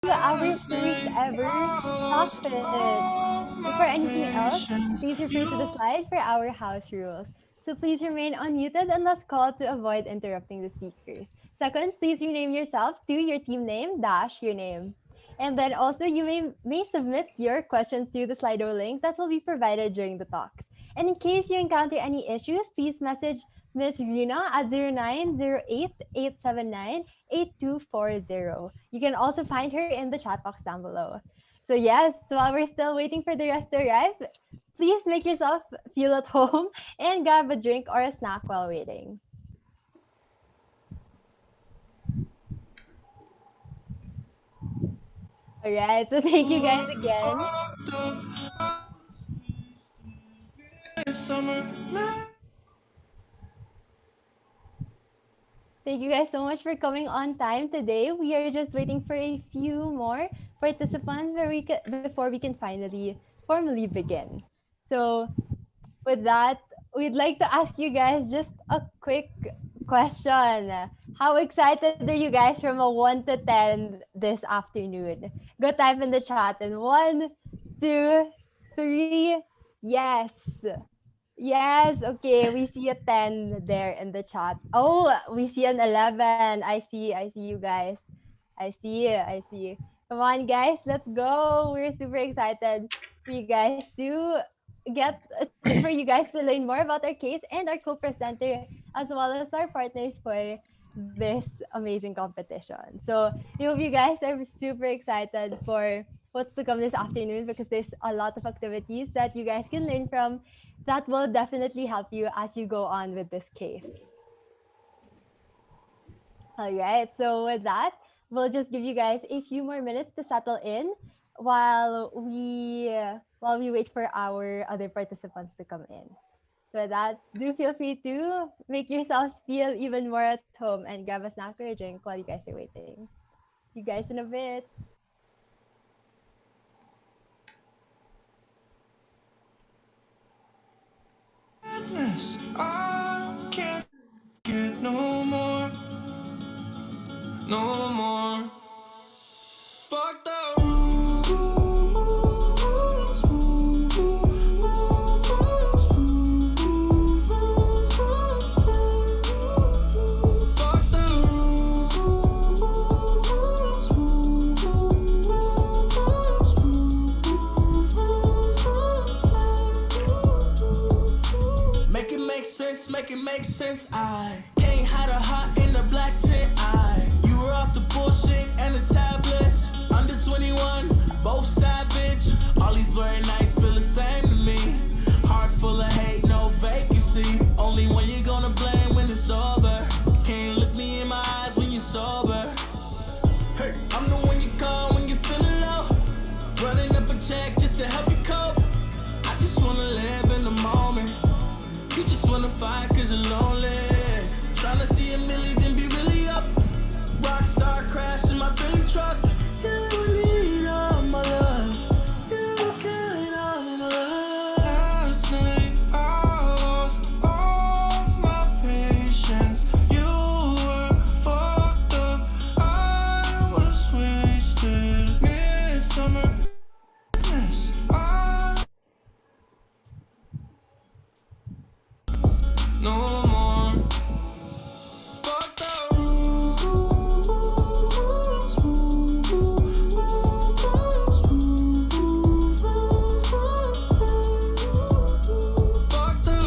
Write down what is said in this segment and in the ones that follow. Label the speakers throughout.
Speaker 1: to our first ever topic. Before anything else, please refer to the slide for our house rules. So please remain unmuted unless called to avoid interrupting the speakers. Second, please rename yourself to your team name dash your name. And then also you may submit your questions through the Slido link that will be provided during the talks. And in case you encounter any issues, please message Miss Rina at 0908-879-8240. You can also find her in the chat box down below. So yes, while we're still waiting for the rest to arrive, please make yourself feel at home and grab a drink or a snack while waiting. All right, so thank you guys again. Thank you guys so much for coming on time today. We are just waiting for a few more participants before we can finally formally begin. So, with that, we'd like to ask you guys just a quick question. How excited are you guys from a 1 to 10 this afternoon? Go type in the chat and 1, 2, 3. Yes. Yes, okay. We see a 10 there in the chat. Oh, we see an 11. I see you guys. I see. Come on, guys, let's go. We're super excited for you guys to for you guys to learn more about our case and our co-presenter as well as our partners for this amazing competition. So, I hope you guys are super excited for what's to come this afternoon because there's a lot of activities that you guys can learn from that will definitely help you as you go on with this case. All right. So with that, we'll just give you guys a few more minutes to settle in while we wait for our other participants to come in. So with that, do feel free to make yourselves feel even more at home and grab a snack or a drink while you guys are waiting. See you guys in a bit.
Speaker 2: I can't get no more, no more. Fuck the rules. Fuck the rules. Make it make sense. I can't hide a hot in the black tent. You were off the bullshit and the tablets. Under 21, both savage. All these blurry nights feel the same to me. Heart full of hate, no vacancy. Only when you're gonna blame when it's over. Can't look me in my eyes when you're sober. Hey, I'm the one you call when you're feeling low. Running up a check just to help you cope. I just wanna live in the moment. You just wanna fight cause you're lonely. Tryna see a milli, then be really up. Rockstar crash in my Billy truck. You need all my love. You've got all my love. Last night I lost all my patience. You were fucked up. I was wasted. Midsummer. No more. Fuck the rules. Fuck the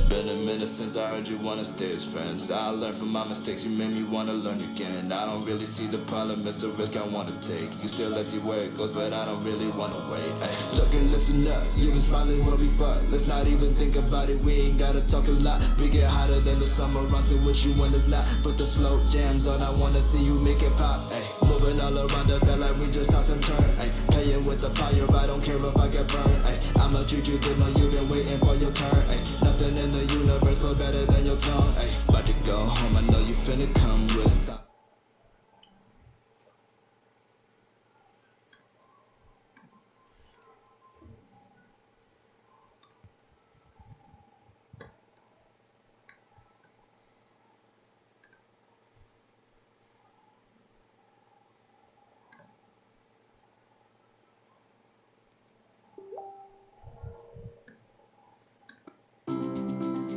Speaker 2: Been a minute since I heard you wanna stay as friends. I learned from my mistakes, you made me wanna learn again. I don't really see the problem, it's a risk I wanna take. You still let's see where it goes, but I don't really wanna wait. Ay. Look and listen up, you been smiling when we fuck. Let's not even think about it, we ain't gotta talk a lot. We get hotter than the summer, I'm still with you when it's not. Put the slow jams on, I wanna see you make it pop. Ay. Moving all around the bed like we just toss and turn. Ay. Playing with the fire, I don't care if I get burned. Ay. I'ma treat you good, know you been waiting for your turn. Ay. Nothing in the universe feel better than your tongue. Ay. About to go home, I know you finna come with.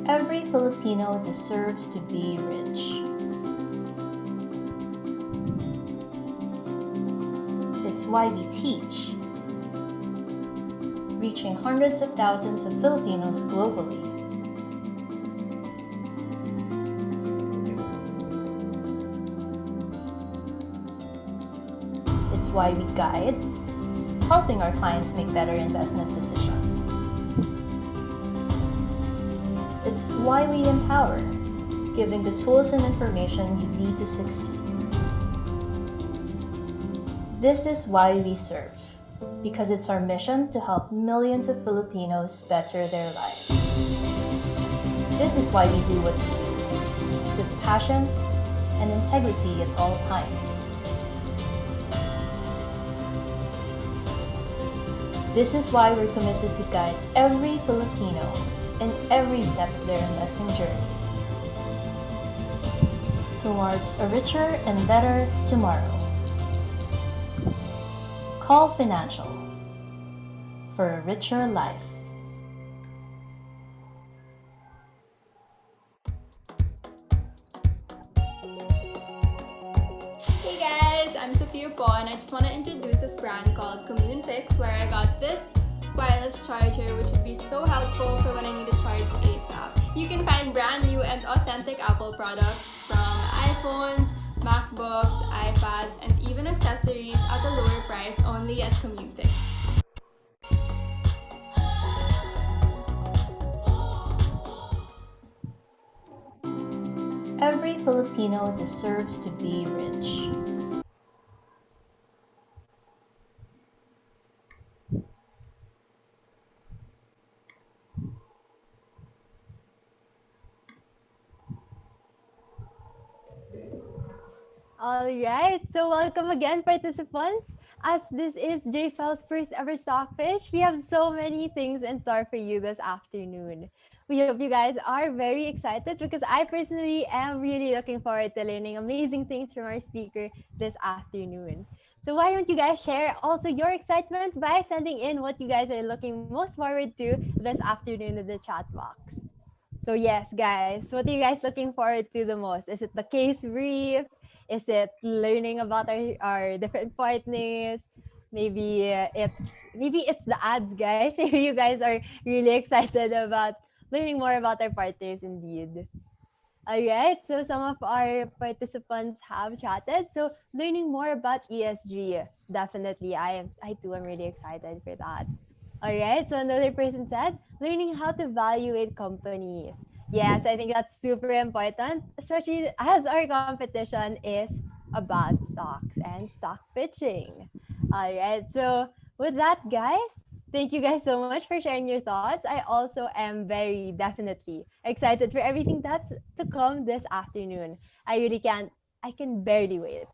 Speaker 3: Every Filipino deserves to be rich. It's why we teach, reaching hundreds of thousands of Filipinos globally. It's why we guide, helping our clients make better investment decisions. It's why we empower, giving the tools and information you need to succeed. This is why we serve, because it's our mission to help millions of Filipinos better their lives. This is why we do what we do, with passion and integrity at all times. This is why we're committed to guide every Filipino in every step of their investing journey towards a richer and better tomorrow. Call Financial for a richer life.
Speaker 4: Hey guys, I'm Sophia Po and I just want to introduce this brand called Fix, where I got this wireless charger which would be so helpful for when I need to charge ASAP. You can find brand new and authentic Apple products from iPhones, MacBooks, iPads, and even accessories at a lower price only at Fix.
Speaker 3: Every Filipino deserves to be rich.
Speaker 1: All right, so welcome again, participants. As this is JFEL's first ever Stockfish, we have so many things in store for you this afternoon. We hope you guys are very excited because I personally am really looking forward to learning amazing things from our speaker this afternoon. So why don't you guys share also your excitement by sending in what you guys are looking most forward to this afternoon in the chat box. So yes, guys, what are you guys looking forward to the most? Is it the case brief? Is it learning about our different partners? Maybe it's the ads, guys. Maybe you guys are really excited about learning more about our partners indeed. All right, so some of our participants have chatted. So learning more about ESG, definitely. I too am really excited for that. All right, so another person said learning how to evaluate companies. Yes, I think that's super important, especially as our competition is about stocks and stock pitching. All right, so with that, guys, thank you guys so much for sharing your thoughts. I also am very definitely excited for everything that's to come this afternoon. I really can't, I can barely wait.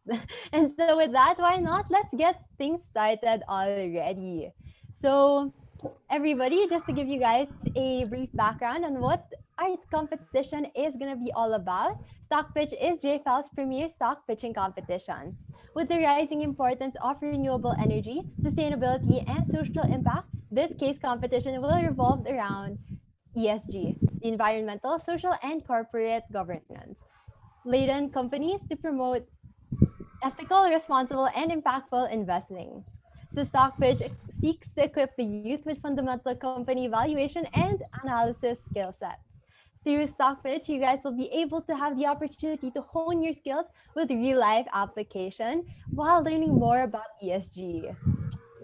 Speaker 1: And so, with that, why not? Let's get things started already. So, everybody, just to give you guys a brief background on what our competition is going to be all about, Stock Pitch is JFL's premier stock pitching competition. With the rising importance of renewable energy, sustainability, and social impact, this case competition will revolve around ESG, the environmental, social, and corporate governance. Laden companies to promote ethical, responsible, and impactful investing. So Stockfish seeks to equip the youth with fundamental company valuation and analysis skill sets. Through Stockfish, you guys will be able to have the opportunity to hone your skills with real life application while learning more about ESG.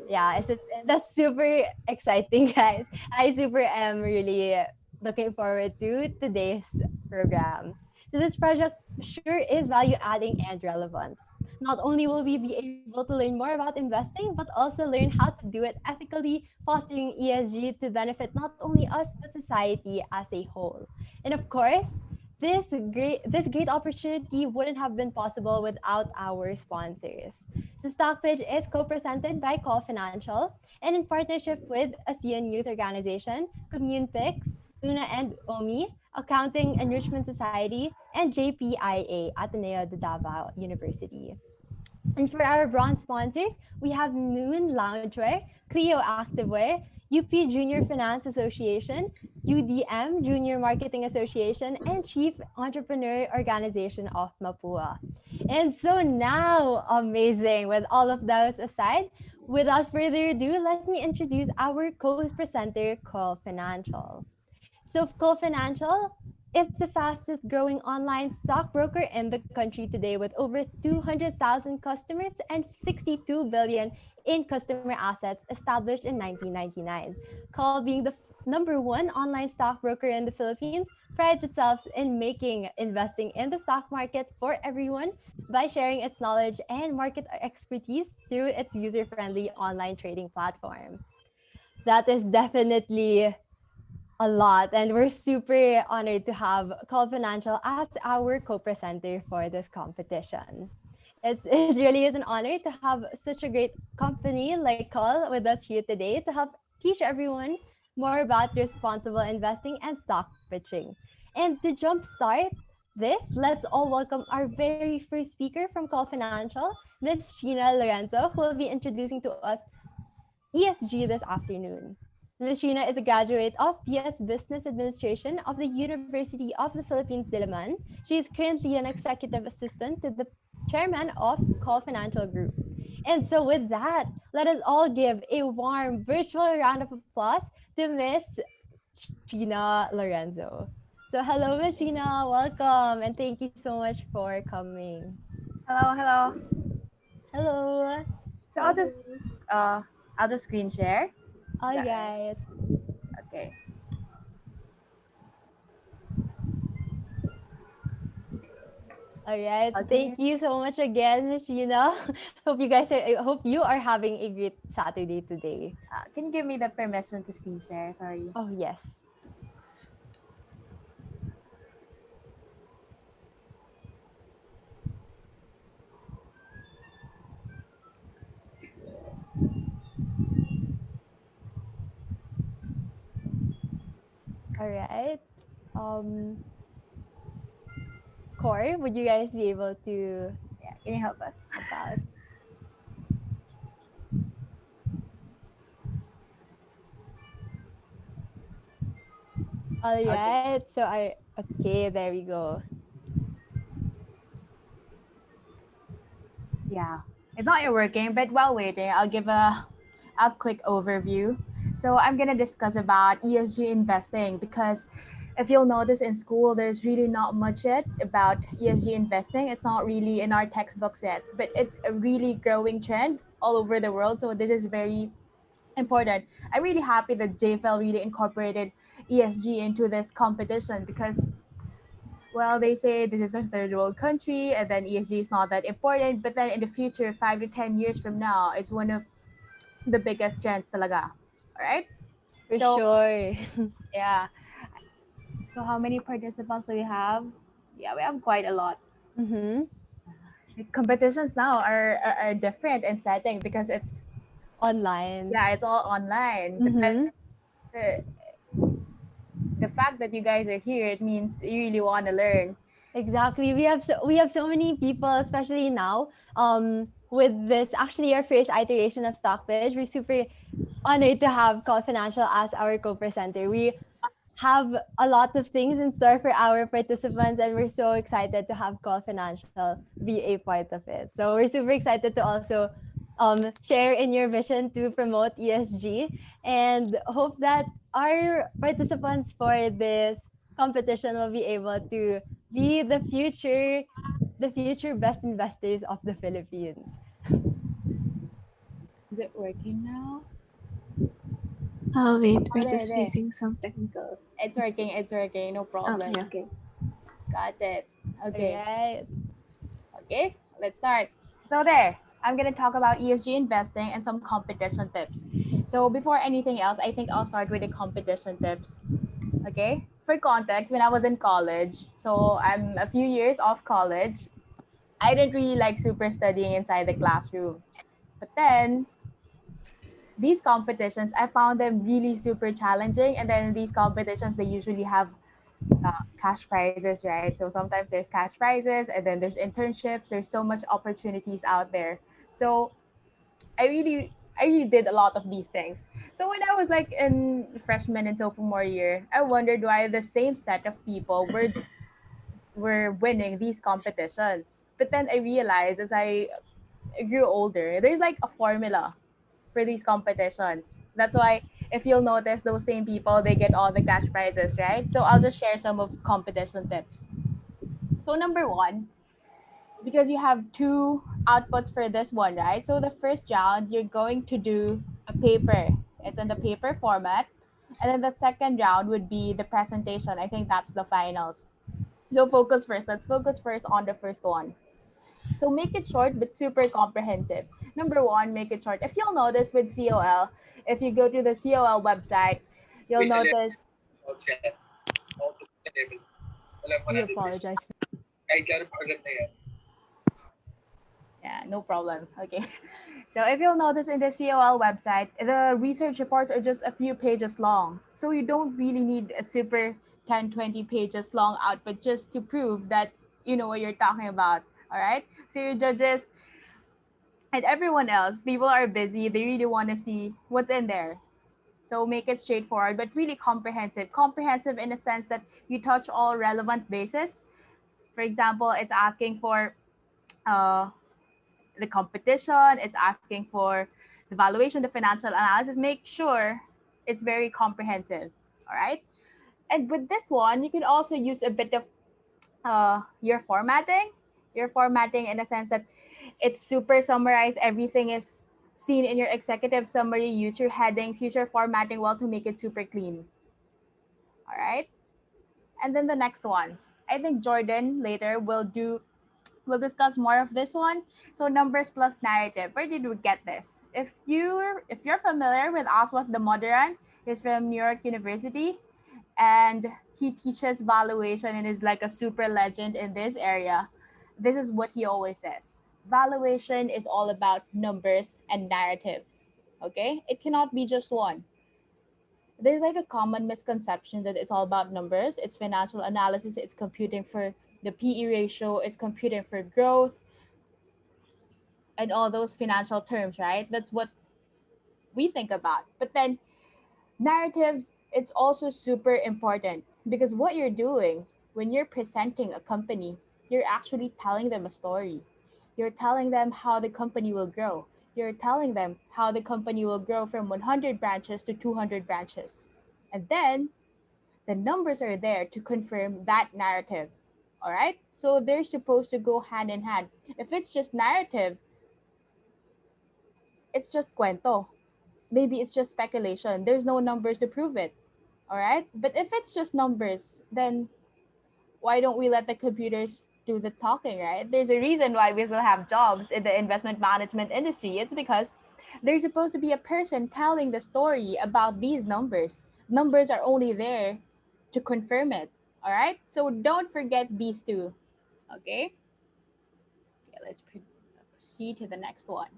Speaker 1: Yeah, that's super exciting, guys. I super am really looking forward to today's program. So this project sure is value adding and relevant. Not only will we be able to learn more about investing, but also learn how to do it ethically, fostering ESG to benefit not only us but society as a whole. And of course, this great opportunity wouldn't have been possible without our sponsors. The stock pitch is co-presented by Call Financial and in partnership with ASEAN Youth Organization, CommunePix, Luna and OMI, Accounting Enrichment Society, and JPIA, Ateneo de Davao University. And for our bronze sponsors, we have Noon Loungewear, Clio Activewear, UP Junior Finance Association, UDM Junior Marketing Association, and Chief Entrepreneur Organization of Mapua. And so now, amazing, with all of those aside, without further ado, let me introduce our co-presenter, Call Financial. So, Call Financial is the fastest growing online stockbroker in the country today with over 200,000 customers and 62 billion in customer assets established in 1999. Call being the number one online stockbroker in the Philippines prides itself in making investing in the stock market for everyone by sharing its knowledge and market expertise through its user-friendly online trading platform. That is definitely a lot, and we're super honored to have Call Financial as our co-presenter for this competition. It really is an honor to have such a great company like Call with us here today to help teach everyone more about responsible investing and stock pitching. And to jumpstart this, let's all welcome our very first speaker from Call Financial, Miss Sheena Lorenzo, who will be introducing to us ESG this afternoon. Ms. Sheena is a graduate of PS Business Administration of the University of the Philippines, Diliman. She is currently an executive assistant to the chairman of Call Financial Group. And so, with that, let us all give a warm virtual round of applause to Miss Sheena Lorenzo. So, hello, Miss Sheena. Welcome. And thank you so much for coming.
Speaker 5: Hello, hello.
Speaker 1: Hello.
Speaker 5: So I'll just screen share.
Speaker 1: All
Speaker 5: Got it.
Speaker 1: right.
Speaker 5: Okay.
Speaker 1: All right. So
Speaker 5: Okay.
Speaker 1: thank you so much again, Miss Sheena. I hope you are having a great Saturday today.
Speaker 5: Can you give me the permission to screen share? Sorry.
Speaker 1: Oh yes. All right. Um, Core, would you guys be able to
Speaker 5: Yeah. Can you help us?
Speaker 1: help out? All
Speaker 5: Okay.
Speaker 1: right. So I okay. There we go.
Speaker 5: Yeah. It's not yet working, but while waiting, I'll give a quick overview. So I'm gonna discuss about ESG investing because if you'll notice in school, there's really not much yet about ESG investing. It's not really in our textbooks yet, but it's a really growing trend all over the world. So this is very important. I'm really happy that JFEL really incorporated ESG into this competition because, well, they say this is a third world country and then ESG is not that important. But then in the future, 5 to 10 years from now, it's one of the biggest trends talaga. All right.
Speaker 1: For
Speaker 5: So,
Speaker 1: sure.
Speaker 5: yeah. So, how many participants do we have? Yeah, we have quite a lot.
Speaker 1: Mm-hmm.
Speaker 5: The competitions now are different in setting because
Speaker 1: Online.
Speaker 5: it's all online. But then
Speaker 1: Mm-hmm.
Speaker 5: the, the fact that you guys are here, it means you really want to learn.
Speaker 1: Exactly. We have so many people, especially now. With this actually our first iteration of Stockbridge, we're super honored to have Call Financial as our co-presenter. We have a lot of things in store for our participants, and we're so excited to have Call Financial be a part of it. So we're super excited to also share in your vision to promote ESG and hope that our participants for this competition will be able to be the future best investors of the Philippines.
Speaker 5: Is it working now?
Speaker 6: Oh, wait, we're
Speaker 5: There,
Speaker 6: just
Speaker 5: there.
Speaker 6: facing some technical.
Speaker 5: It's working. It's working. No problem.
Speaker 6: Okay, okay.
Speaker 5: Got it. Okay.
Speaker 1: Alright.
Speaker 5: Okay. Let's start. So there. I'm gonna talk about ESG investing and some competition tips. So before anything else, I think I'll start with the competition tips. Okay. For context, when I was in college, so I'm a few years off college, I didn't really like super studying inside the classroom. But then these competitions, I found them really super challenging. And then these competitions, they usually have cash prizes, right? So sometimes there's cash prizes, and then there's internships. There's so much opportunities out there. So I really did a lot of these things. So when I was like in freshman and sophomore year, I wondered why the same set of people were winning these competitions. But then I realized as I grew older, there's like a formula for these competitions. That's why if you'll notice those same people, they get all the cash prizes, right? So I'll just share some of competition tips. So number one, because you have two outputs for this one, right? So the first round, you're going to do a paper. It's in the paper format. And then the second round would be the presentation. I think that's the finals. So focus first. Let's focus first on the first one. So make it short but super comprehensive. Number one, make it short. If you'll notice with COL, if you go to the COL website, you'll
Speaker 7: Uy, sa level,
Speaker 5: notice.
Speaker 7: outset, auto sa level. Walang
Speaker 1: We
Speaker 7: 100%.
Speaker 1: apologize.
Speaker 7: Kahit gano'n pa agad na yan.
Speaker 5: Yeah, no problem. Okay. So if you'll notice in the COL website, the research reports are just a few pages long. So you don't really need a super 10, 20 pages long output just to prove that you know what you're talking about. All right. So your judges and everyone else, people are busy. They really want to see what's in there. So make it straightforward, but really comprehensive. Comprehensive in the sense that you touch all relevant bases. For example, it's asking for uh, the competition, it's asking for the valuation, the financial analysis. Make sure it's very comprehensive. All right. And with this one, you can also use a bit of your formatting. Your formatting in a sense that it's super summarized. Everything is seen in your executive summary. Use your headings, use your formatting well to make it super clean. All right. And then the next one. I think Jordan later we'll discuss more of this one. So numbers plus narrative. Where did we get this? If you're familiar with Aswath Damodaran, he's from New York University and he teaches valuation and is like a super legend in this area. This is what he always says. Valuation is all about numbers and narrative. Okay? It cannot be just one. There's like a common misconception that it's all about numbers, it's financial analysis, it's computing for the PE ratio, it's computing for growth and all those financial terms, right? That's what we think about. But then narratives, it's also super important because what you're doing when you're presenting a company, you're actually telling them a story. You're telling them how the company will grow. You're telling them how the company will grow from 100 branches to 200 branches. And then the numbers are there to confirm that narrative. All right? So they're supposed to go hand in hand. If it's just narrative, it's just cuento. Maybe it's just speculation. There's no numbers to prove it. All right? But if it's just numbers, then why don't we let the computers do the talking, right? There's a reason why we still have jobs in the investment management industry. It's because there's supposed to be a person telling the story about these numbers. Numbers are only there to confirm it. All right? So don't forget these two. Okay? Okay, let's proceed to the next one.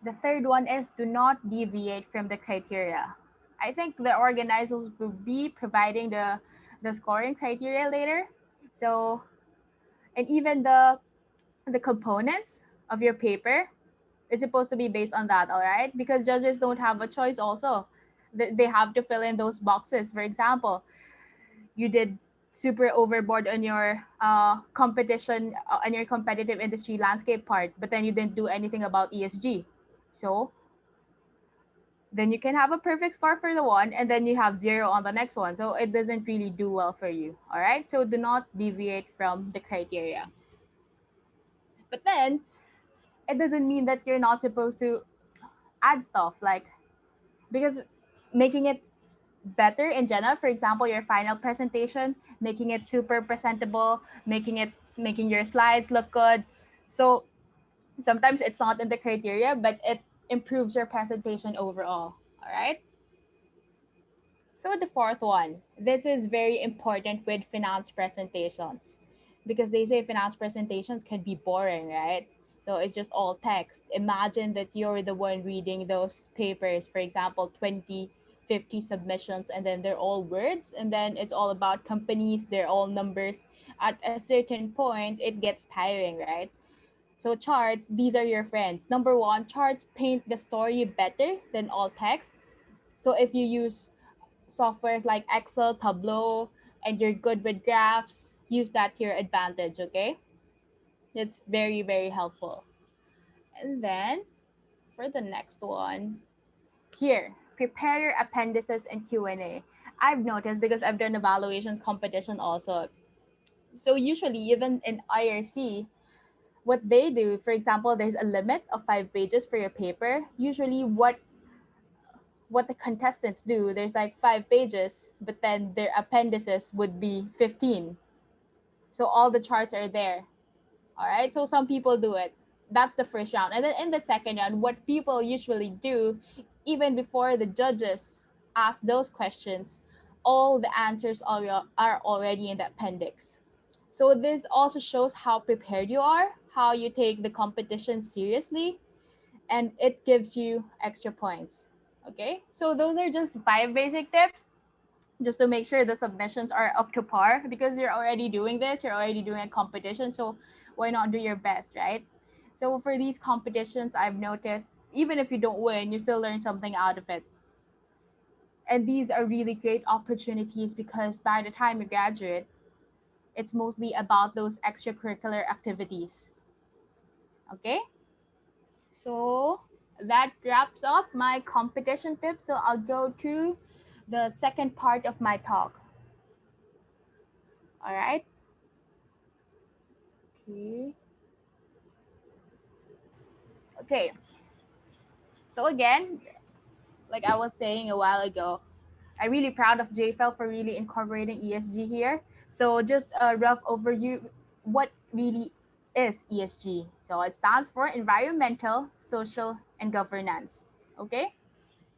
Speaker 5: The third one is do not deviate from the criteria. I think the organizers will be providing the scoring criteria later. So, and even the components of your paper is supposed to be based on that, all right? Because judges don't have a choice also. They have to fill in those boxes. For example, you did super overboard on your competition on your competitive industry landscape part, but then you didn't do anything about ESG. So then you can have a perfect score for the one and then you have zero on the next one. So it doesn't really do well for you. All right. So do not deviate from the criteria. But then it doesn't mean that you're not supposed to add stuff like because making it better in general, for example, your final presentation, making it super presentable, making your slides look good. So sometimes it's not in the criteria, but it improves your presentation overall. All right. So the fourth one, this is very important with finance presentations because they say finance presentations can be boring, right? So it's just all text. Imagine that you're the one reading those papers, for example, 20, 50 submissions, and then they're all words, and then it's all about companies, they're all numbers. At a certain point, it gets tiring, right? So charts, these are your friends. Number one, charts paint the story better than all text. So if you use softwares like Excel, Tableau, and you're good with graphs, use that to your advantage, okay? It's very, very helpful. And then for the next one, here, prepare your appendices and Q&A. I've noticed because I've done evaluations competition also. So usually even in IRC, what they do, for example, there's a limit of 5 pages for your paper. Usually what the contestants do, there's like 5 pages, but then their appendices would be 15. So all the charts are there. All right. So some people do it. That's the first round. And then in the second round, what people usually do, even before the judges ask those questions, all the answers are already in the appendix. So this also shows how prepared you are, how you take the competition seriously, and it gives you extra points. Okay. So those are just 5 basic tips just to make sure the submissions are up to par because you're already doing this, you're already doing a competition. So why not do your best, right? So for these competitions, I've noticed even if you don't win, you still learn something out of it. And these are really great opportunities because by the time you graduate, it's mostly about those extracurricular activities. Okay? So that wraps up my competition tips. So I'll go to the second part of my talk. All right? Okay. Okay. So again, like I was saying a while ago, I'm really proud of JFEL for really incorporating ESG here. So just a rough overview, what really is ESG? So it stands for environmental, social, and governance. Okay?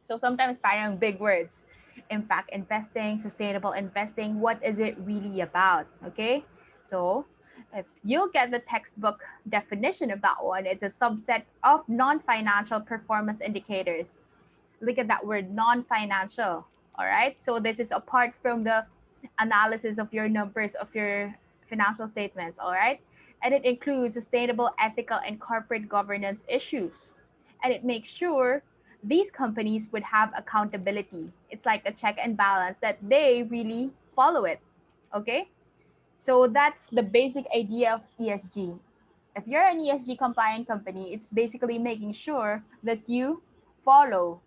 Speaker 5: So sometimes parang big words. Impact investing, sustainable investing, what is it really about? Okay? So if you get the textbook definition of that one, it's a subset of non-financial performance indicators. Look at that word, non-financial. All right. So this is apart from the analysis of your numbers of your financial statements. All right. And it includes sustainable, ethical, and corporate governance issues. And it makes sure these companies would have accountability. It's like a check and balance that they really follow it. Okay. So that's the basic idea of ESG. If you're an ESG compliant company, it's basically making sure that you follow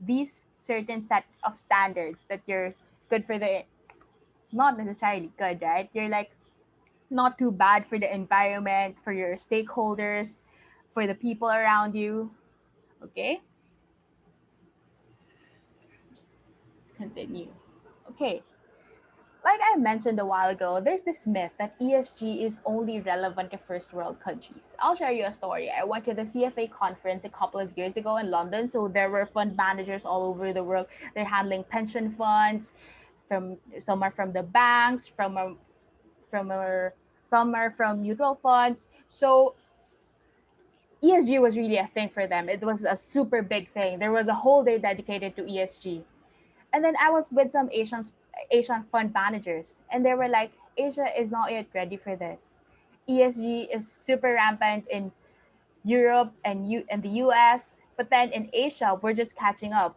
Speaker 5: these certain set of standards that you're good for the not necessarily good, right? You're like not too bad for the environment, for your stakeholders, for the people around you. Okay, let's continue. Okay, like I mentioned a while ago, there's this myth that ESG is only relevant to first world countries. I'll share you a story. I went to the CFA conference a couple of years ago in London, so there were fund managers all over the world. They're handling pension funds, from some are from the banks, some are from mutual funds. So ESG was really a thing for them. It was a super big thing. There was a whole day dedicated to ESG. And then I was with some Asian fund managers, and they were like, Asia is not yet ready for this. ESG is super rampant in Europe and the US, but then in Asia, we're just catching up.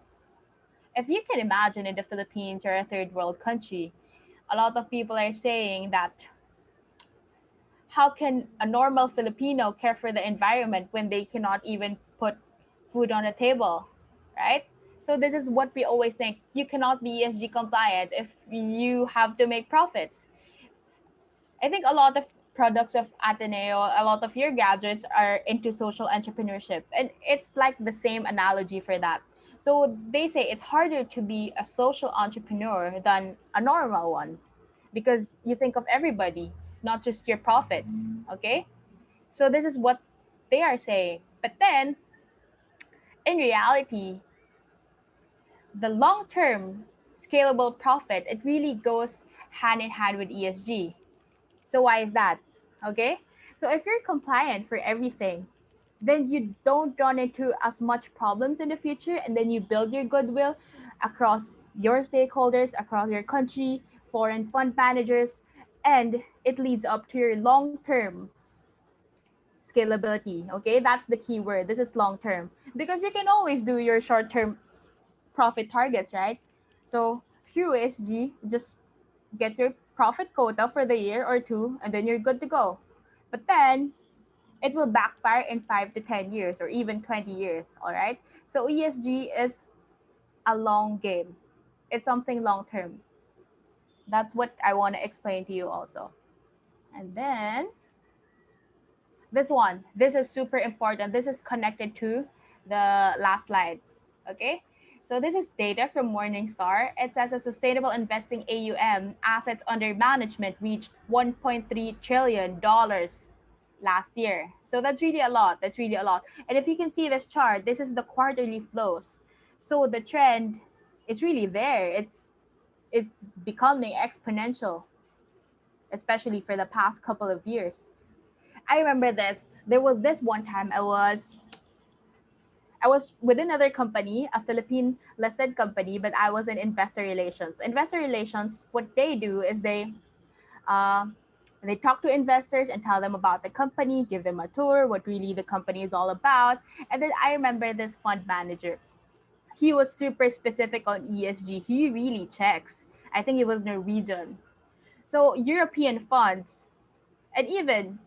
Speaker 5: If you can imagine in the Philippines or a third world country, a lot of people are saying that how can a normal Filipino care for the environment when they cannot even put food on the table, right? So this is what we always think. You cannot be ESG compliant if you have to make profits. I think a lot of products of Ateneo, a lot of your graduates are into social entrepreneurship. And it's like the same analogy for that. So they say it's harder to be a social entrepreneur than a normal one because you think of everybody, not just your profits. Okay? So this is what they are saying. But then in reality, the long term scalable profit, it really goes hand in hand with ESG. So why is that? Okay? So if you're compliant for everything, then you don't run into as much problems in the future, and then you build your goodwill across your stakeholders, across your country, foreign fund managers, and it leads up to your long-term scalability. Okay? That's the key word. This is long-term because you can always do your short-term profit targets, right? So through ESG, just get your profit quota for the year or two, and then you're good to go. But then it will backfire in 5 to 10 years or even 20 years. All right. So ESG is a long game, it's something long term. That's what I want to explain to you also. And then this one, this is super important. This is connected to the last slide. Okay. So this is data from Morningstar. It says a sustainable investing AUM, assets under management, reached $1.3 trillion last year. So that's really a lot. That's really a lot. And if you can see this chart, this is the quarterly flows. So the trend, it's really there. It's becoming exponential, especially for the past couple of years. I remember this. There was this one time I was with another company, a Philippine listed company, but I was in investor relations. Investor relations, what they do is uh, they talk to investors and tell them about the company, give them a tour, what really the company is all about. And then I remember this fund manager. He was super specific on ESG. He really checks. I think he was Norwegian. So European funds and even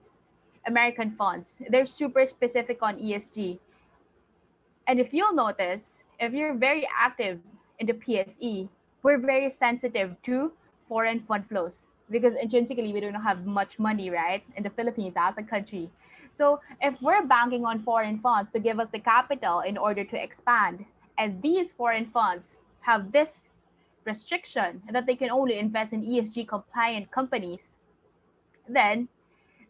Speaker 5: American funds, they're super specific on ESG. And if you'll notice, if you're very active in the PSE, we're very sensitive to foreign fund flows because intrinsically we don't have much money, right, in the Philippines as a country. So if we're banking on foreign funds to give us the capital in order to expand, and these foreign funds have this restriction that they can only invest in ESG compliant companies, then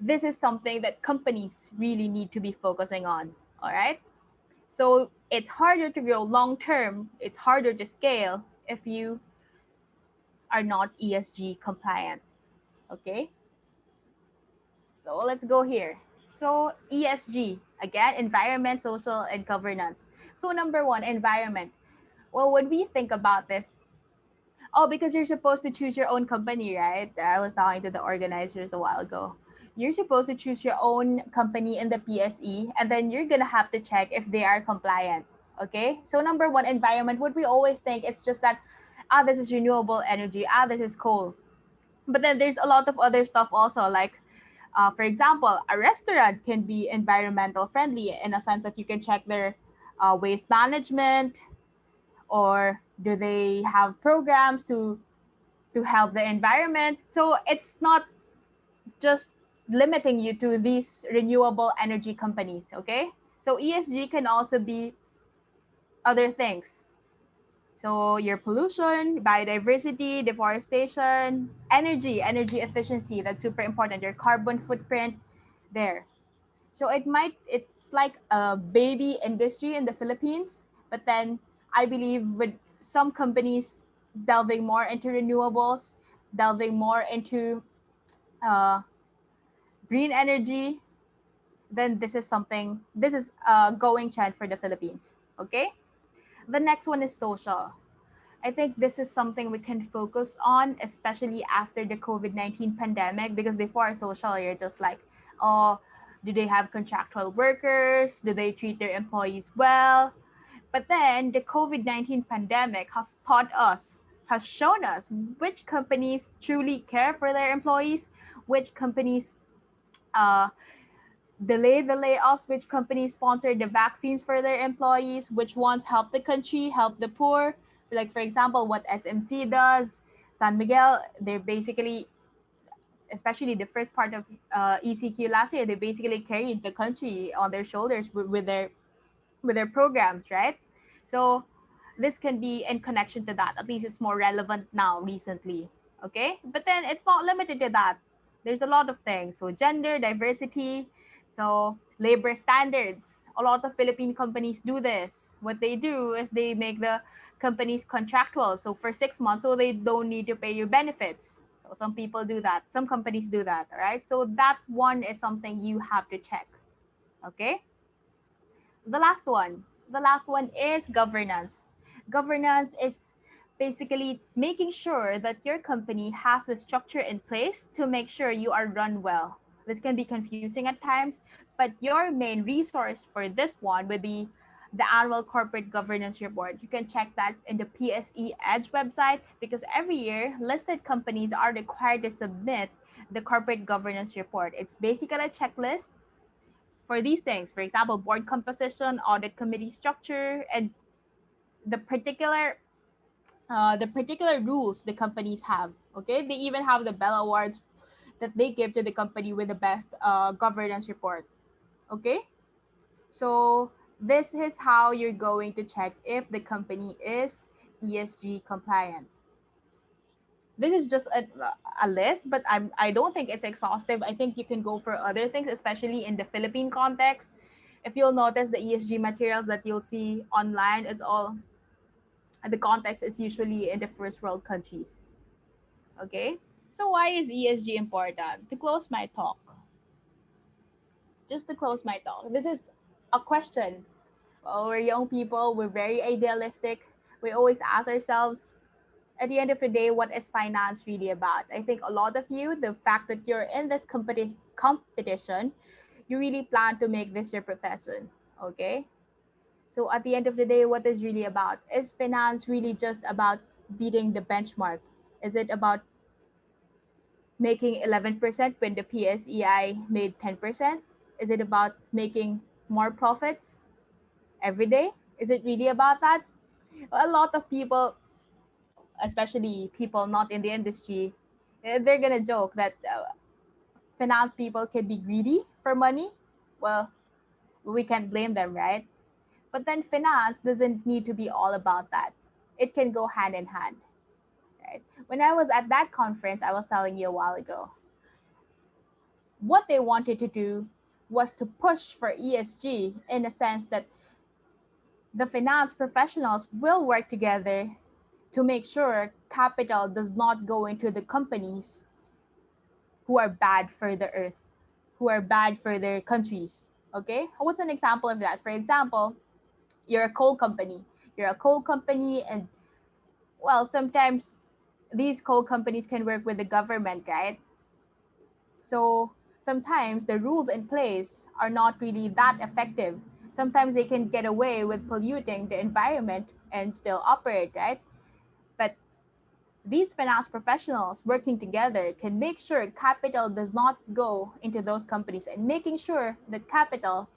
Speaker 5: this is something that companies really need to be focusing on. All right. So it's harder to grow long term, it's harder to scale if you are not ESG compliant. Okay, so let's go here. So ESG, again, environment, social, and governance. So number one, environment. Well, when we think about this, oh, because you're supposed to choose your own company, right? I was talking to the organizers a while ago. You're supposed to choose your own company in the PSE, and then you're gonna have to check if they are compliant. Okay. So number one, environment. What we always think it's just that, this is renewable energy. This is coal. But then there's a lot of other stuff also, like, for example, a restaurant can be environmental friendly in a sense that you can check their waste management, or do they have programs to help the environment. So it's not just limiting you to these renewable energy companies, okay? So ESG can also be other things. So your pollution, biodiversity, deforestation, energy efficiency, that's super important. Your carbon footprint there. So it's like a baby industry in the Philippines, but then I believe with some companies delving more into renewables, delving more into uh, green energy, then this is a going trend for the Philippines. Okay. The next one is social. I think this is something we can focus on, especially after the COVID-19 pandemic, because before social, you're just like, oh, do they have contractual workers? Do they treat their employees well? But then the COVID-19 pandemic has shown us which companies truly care for their employees, which companies uh, delay the layoffs, which companies sponsor the vaccines for their employees, which ones help the country, help the poor. Like, for example, what SMC does, San Miguel, they're basically, especially the first part of ECQ last year, they basically carried the country on their shoulders with their programs, right? So this can be in connection to that. At least it's more relevant now recently. Okay. But then it's not limited to that. There's a lot of things. So gender, diversity, so labor standards. A lot of Philippine companies do this. What they do is they make the companies contractual. So for 6 months, so they don't need to pay you benefits. So some people do that. Some companies do that. All right. So that one is something you have to check. Okay. the last one the last one is governance. Governance is basically making sure that your company has the structure in place to make sure you are run well. This can be confusing at times, but your main resource for this one would be the annual corporate governance report. You can check that in the PSE Edge website because every year listed companies are required to submit the corporate governance report. It's basically a checklist for these things. For example, board composition, audit committee structure, and the particular rules the companies have. Okay, they even have the Bell Awards that they give to the company with the best governance report. Okay, so this is how you're going to check if the company is ESG compliant. This is just a list, but I don't think it's exhaustive. I think you can go for other things, especially in the Philippine context. If you'll notice the ESG materials that you'll see online, it's all the context is usually in the first world countries. Okay, so why is ESG important? To close my talk, just to close my talk, this is a question. Well, we're young people, we're very idealistic. We always ask ourselves, at the end of the day, what is finance really about? I think a lot of you, the fact that you're in this competition, you really plan to make this your profession. Okay, so at the end of the day, what is really about? Is finance really just about beating the benchmark? Is it about making 11% when the PSEI made 10%? Is it about making more profits every day? Is it really about that? A lot of people, especially people not in the industry, they're gonna joke that finance people can be greedy for money. Well, we can't blame them, right? But then finance doesn't need to be all about that. It can go hand in hand, right? When I was at that conference, I was telling you a while ago, what they wanted to do was to push for ESG in a sense that the finance professionals will work together to make sure capital does not go into the companies who are bad for the earth, who are bad for their countries. Okay? What's an example of that? For example, you're a coal company. You're a coal company, and well, sometimes these coal companies can work with the government, right? So sometimes the rules in place are not really that effective. Sometimes they can get away with polluting the environment and still operate, right? But these finance professionals working together can make sure capital does not go into those companies and making sure that capital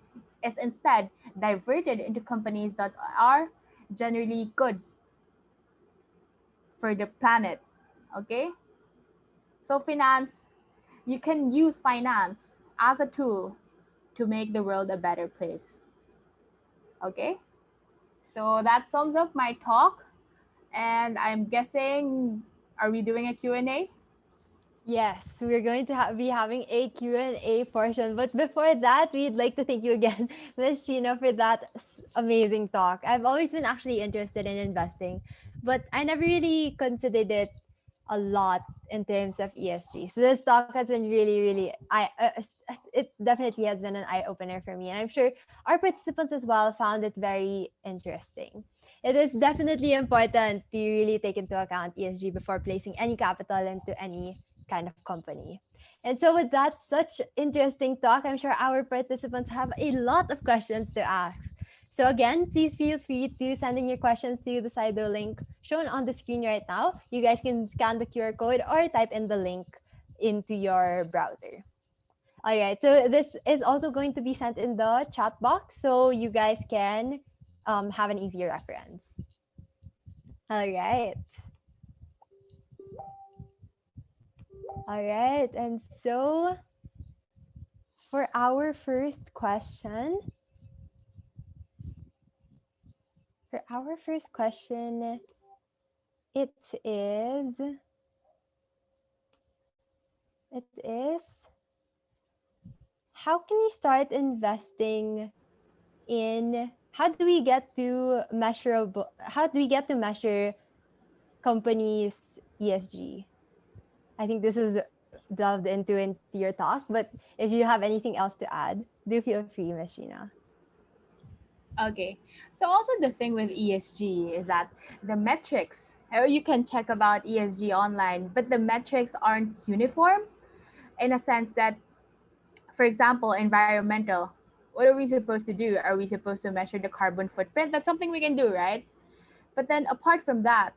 Speaker 5: is instead diverted into companies that are generally good for the planet. Okay? So finance, you can use finance as a tool to make the world a better place. Okay? So that sums up my talk. And I'm guessing, are we doing a Q&A?
Speaker 1: Yes, we're going to be having a Q&A portion. But before that, we'd like to thank you again, Miss Sheena, for that amazing talk. I've always been actually interested in investing, but I never really considered it a lot in terms of ESG. So this talk has been really, really, it definitely has been an eye opener for me, and I'm sure our participants as well found it very interesting. It is definitely important to really take into account ESG before placing any capital into any kind of company. And so, with that, such interesting talk, I'm sure our participants have a lot of questions to ask. So, again, please feel free to send in your questions to the Slido link shown on the screen right now. You guys can scan the QR code or type in the link into your browser. All right, so this is also going to be sent in the chat box so you guys can have an easier reference. All right. All right, and so for our first question, it is it is how can we start investing in how do we get to measure companies ESG? I think this is delved into your talk, but if you have anything else to add, do feel free, Miss Sheena.
Speaker 5: Okay. So also the thing with ESG is that the metrics, you can check about ESG online, but the metrics aren't uniform in a sense that, for example, environmental. what are we supposed to do? Are we supposed to measure the carbon footprint? That's something we can do, right? But then apart from that,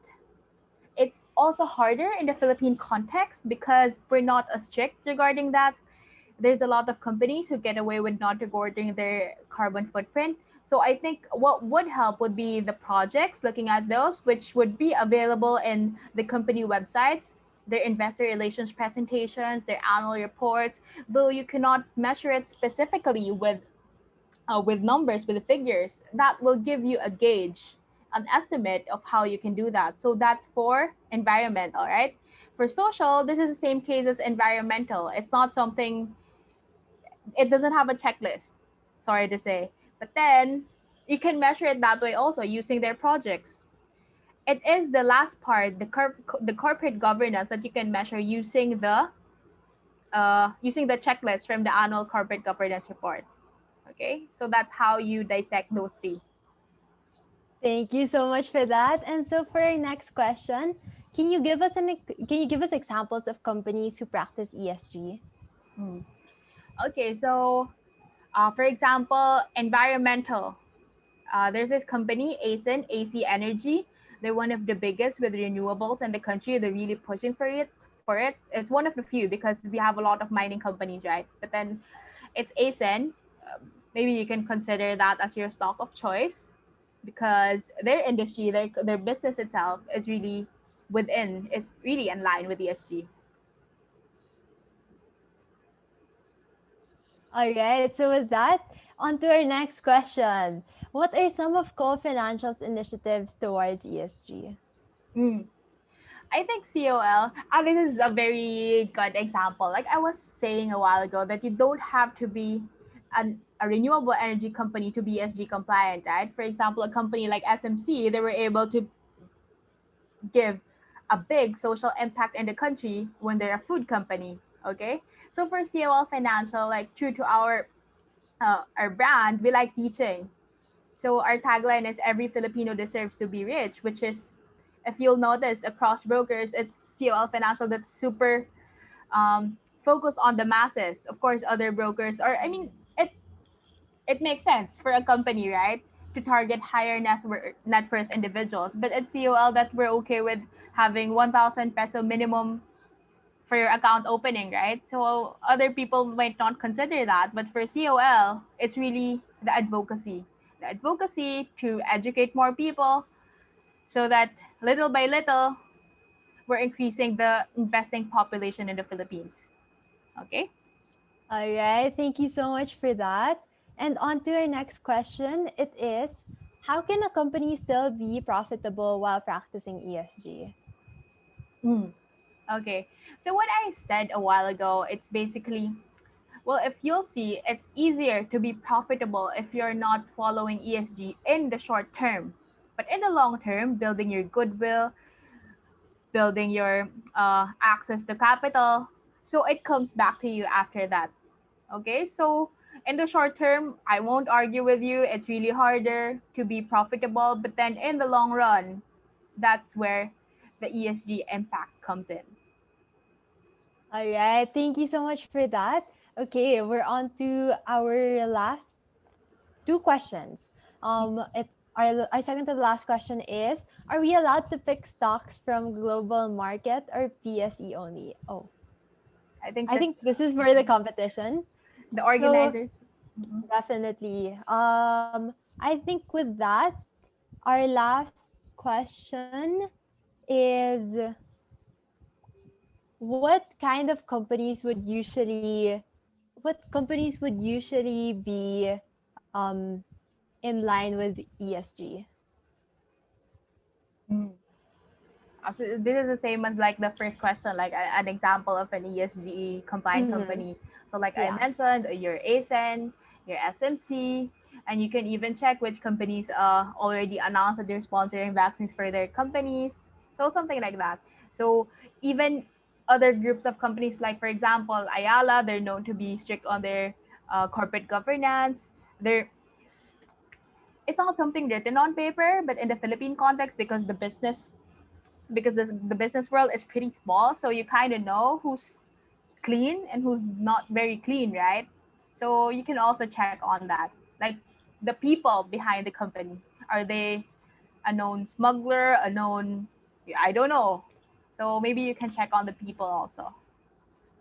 Speaker 5: it's also harder in the Philippine context because we're not as strict regarding that. There's a lot of companies who get away with not recording their carbon footprint. So I think what would help would be the projects, looking at those, which would be available in the company websites, their investor relations presentations, their annual reports, though you cannot measure it specifically with numbers, with figures, that will give you a gauge, an estimate of how you can do that. So that's for environmental, right? For social, this is the same case as environmental. It's not something, it doesn't have a checklist, sorry to say. But then you can measure it that way also using their projects. It is the last part, the corporate governance that you can measure using the checklist from the annual corporate governance report. Okay, so that's how you dissect those three.
Speaker 1: Thank you so much for that. And so for our next question, can you give us examples of companies who practice ESG?
Speaker 5: Hmm. Okay, so for example, environmental. There's this company, ASEN, AC Energy. They're one of the biggest with renewables in the country. They're really pushing for it. It's one of the few because we have a lot of mining companies, right? But then it's ASEN. Maybe you can consider that as your stock of choice because their industry, their business itself is really in line with ESG.
Speaker 1: All right. So with that, on to our next question. What are some of Cole Financial's initiatives towards ESG?
Speaker 5: Mm. I think COL, this is a very good example. Like I was saying a while ago, that you don't have to be a renewable energy company to be ESG compliant, right? For example, a company like SMC, they were able to give a big social impact in the country when they're a food company. Okay, so for COL Financial, like true to our brand, we like teaching. So our tagline is every Filipino deserves to be rich, which is, if you'll notice, across brokers, it's COL Financial that's super focused on the masses. Of course, other brokers, or I mean, it makes sense for a company, right, to target higher net worth individuals. But at COL, that we're okay with having 1,000 peso minimum for your account opening, right? So other people might not consider that, but for COL, it's really the advocacy to educate more people so that little by little we're increasing the investing population in the Philippines. Okay.
Speaker 1: All right. Thank you so much for that. And on to our next question. It is, how can a company still be profitable while practicing ESG?
Speaker 5: Mm. Okay. So what I said a while ago, it's basically, well, if you'll see, it's easier to be profitable if you're not following ESG in the short term. But in the long term, building your goodwill, building your access to capital. So it comes back to you after that. Okay, so in the short term, I won't argue with you. It's really harder to be profitable, but then in the long run, that's where the ESG impact comes in.
Speaker 1: All right. Thank you so much for that. Okay, we're on to our last two questions. Our second to the last question is: are we allowed to pick stocks from global market or PSE only? Oh,
Speaker 5: I think
Speaker 1: I
Speaker 5: this
Speaker 1: think this is for the competition.
Speaker 5: the
Speaker 1: So
Speaker 5: organizers. Mhm.
Speaker 1: definitely. I think with that, our last question is: what kind of companies would usually be in line with ESG?
Speaker 5: Mm. So this is the same as like the first question, like an example of an ESG compliant
Speaker 1: Mm-hmm.
Speaker 5: company. So like I
Speaker 1: Yeah.
Speaker 5: mentioned, your ASEN, your SMC, and you can even check which companies already announced that they're sponsoring vaccines for their companies. So something like that. So even other groups of companies, like for example, Ayala, they're known to be strict on their corporate governance. They're It's not something written on paper, but in the Philippine context, the business world is pretty small, so you kind of know who's clean and who's not very clean, right? So you can also check on that. Like the people behind the company. Are they a known smuggler, a known, I don't know. So maybe you can check on the people also.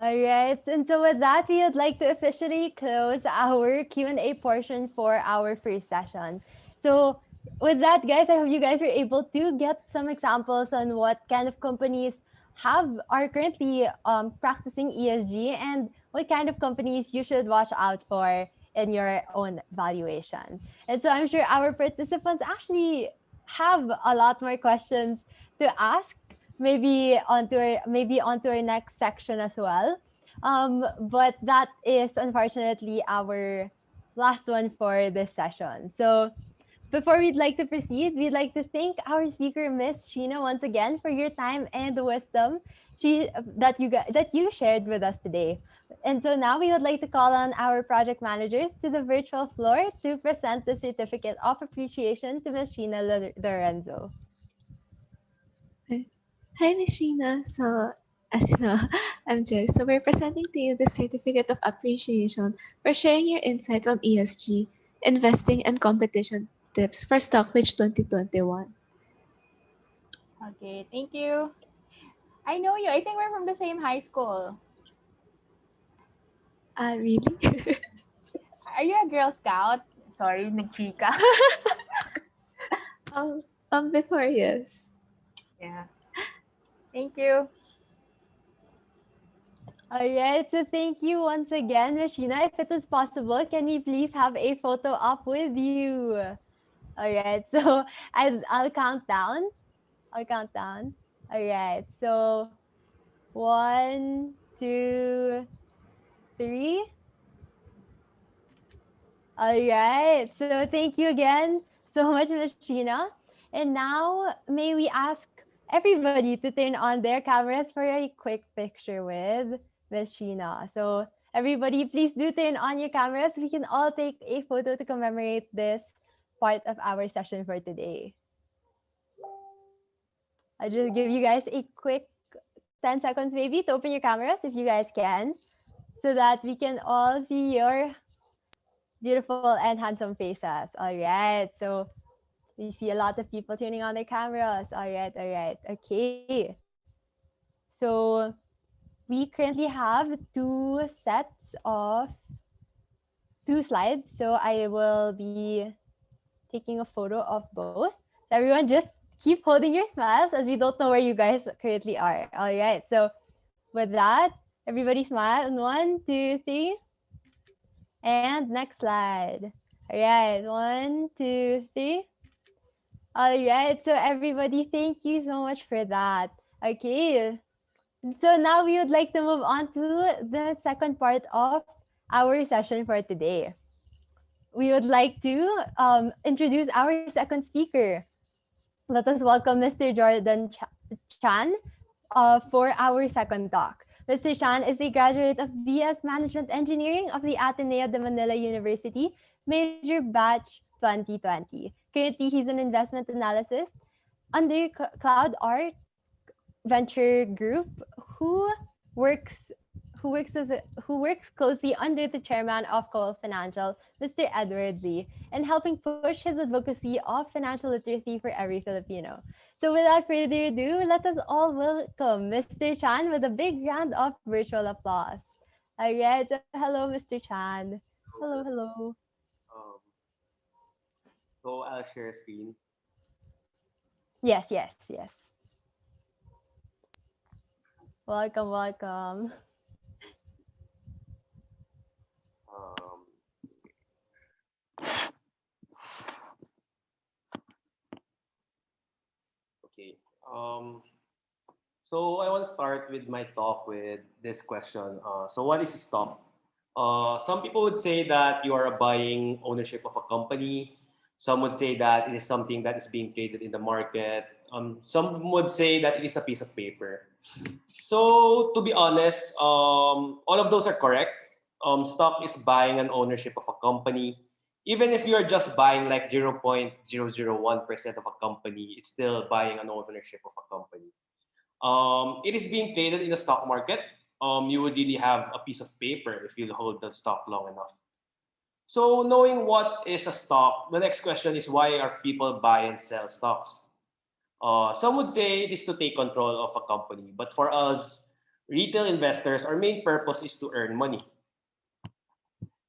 Speaker 1: All right. And so with that, we would like to officially close our Q&A portion for our first session. So with that, guys, I hope you guys were able to get some examples on what kind of companies are currently practicing ESG and what kind of companies you should watch out for in your own valuation. And so I'm sure our participants actually have a lot more questions to ask, maybe onto our next section as well. But that is unfortunately our last one for this session. So before we'd like to proceed, we'd like to thank our speaker, Miss Sheena, once again for your time and the wisdom that you shared with us today. And so now we would like to call on our project managers to the virtual floor to present the certificate of appreciation to Miss Sheena Lorenzo.
Speaker 6: Hi, Miss Sheena. So, as you know, I'm Jess. So, we're presenting to you the Certificate of Appreciation for sharing your insights on ESG, investing, and competition tips for Stockbridge 2021.
Speaker 5: Okay, thank you. I know you. I think we're from the same high school.
Speaker 6: Really?
Speaker 5: Are you a Girl Scout? Sorry, nagchika.
Speaker 6: Before, yes.
Speaker 5: Yeah. Thank you.
Speaker 1: All right, so thank you once again, Rashina. If it was possible, can we please have a photo up with you? All right, so I'll count down. I'll count down. All right, so 1, 2, 3. All right, so thank you again so much, Miss Sheena. And now, may we ask everybody to turn on their cameras for a quick picture with Miss Sheena. So, everybody, please do turn on your cameras. We can all take a photo to commemorate this part of our session for today. I'll just give you guys a quick 10 seconds maybe to open your cameras if you guys can, so that we can all see your beautiful and handsome faces. All right. So we see a lot of people turning on their cameras. All right. All right. Okay. So we currently have two slides. So I will be taking a photo of both. So everyone just keep holding your smiles as we don't know where you guys currently are. All right. So with that, everybody smile. And 1, 2, 3. And next slide. All right. 1, 2, 3. All right. So everybody, thank you so much for that. Okay. So now we would like to move on to the second part of our session for today. We would like to introduce our second speaker. Let us welcome Mr. Jordan Chan for our second talk. Mr. Chan is a graduate of BS Management Engineering of the Ateneo de Manila University, major batch 2020. Currently, he's an investment analyst under Cloud Art Venture Group, who works who works closely under the chairman of Cole Financial, Mr. Edward Lee, and helping push his advocacy of financial literacy for every Filipino. So without further ado, let us all welcome Mr. Chan with a big round of virtual applause. All right, so hello, Mr. Chan. Hello, hello.
Speaker 8: Um, so I'll share screen.
Speaker 1: Yes, yes, yes. Welcome, welcome.
Speaker 8: Um, okay. So I want to start with my talk with this question. So what is a stock? Some people would say that you are buying ownership of a company. Some would say that it is something that is being traded in the market. Some would say that it is a piece of paper. So to be honest, all of those are correct. Stock is buying an ownership of a company. Even if you're just buying like 0.001% of a company, it's still buying an ownership of a company. It is being traded in the stock market. You would really have a piece of paper if you hold the stock long enough. So knowing what is a stock, the next question is why are people buy and sell stocks? Some would say it is to take control of a company, but for us, retail investors, our main purpose is to earn money.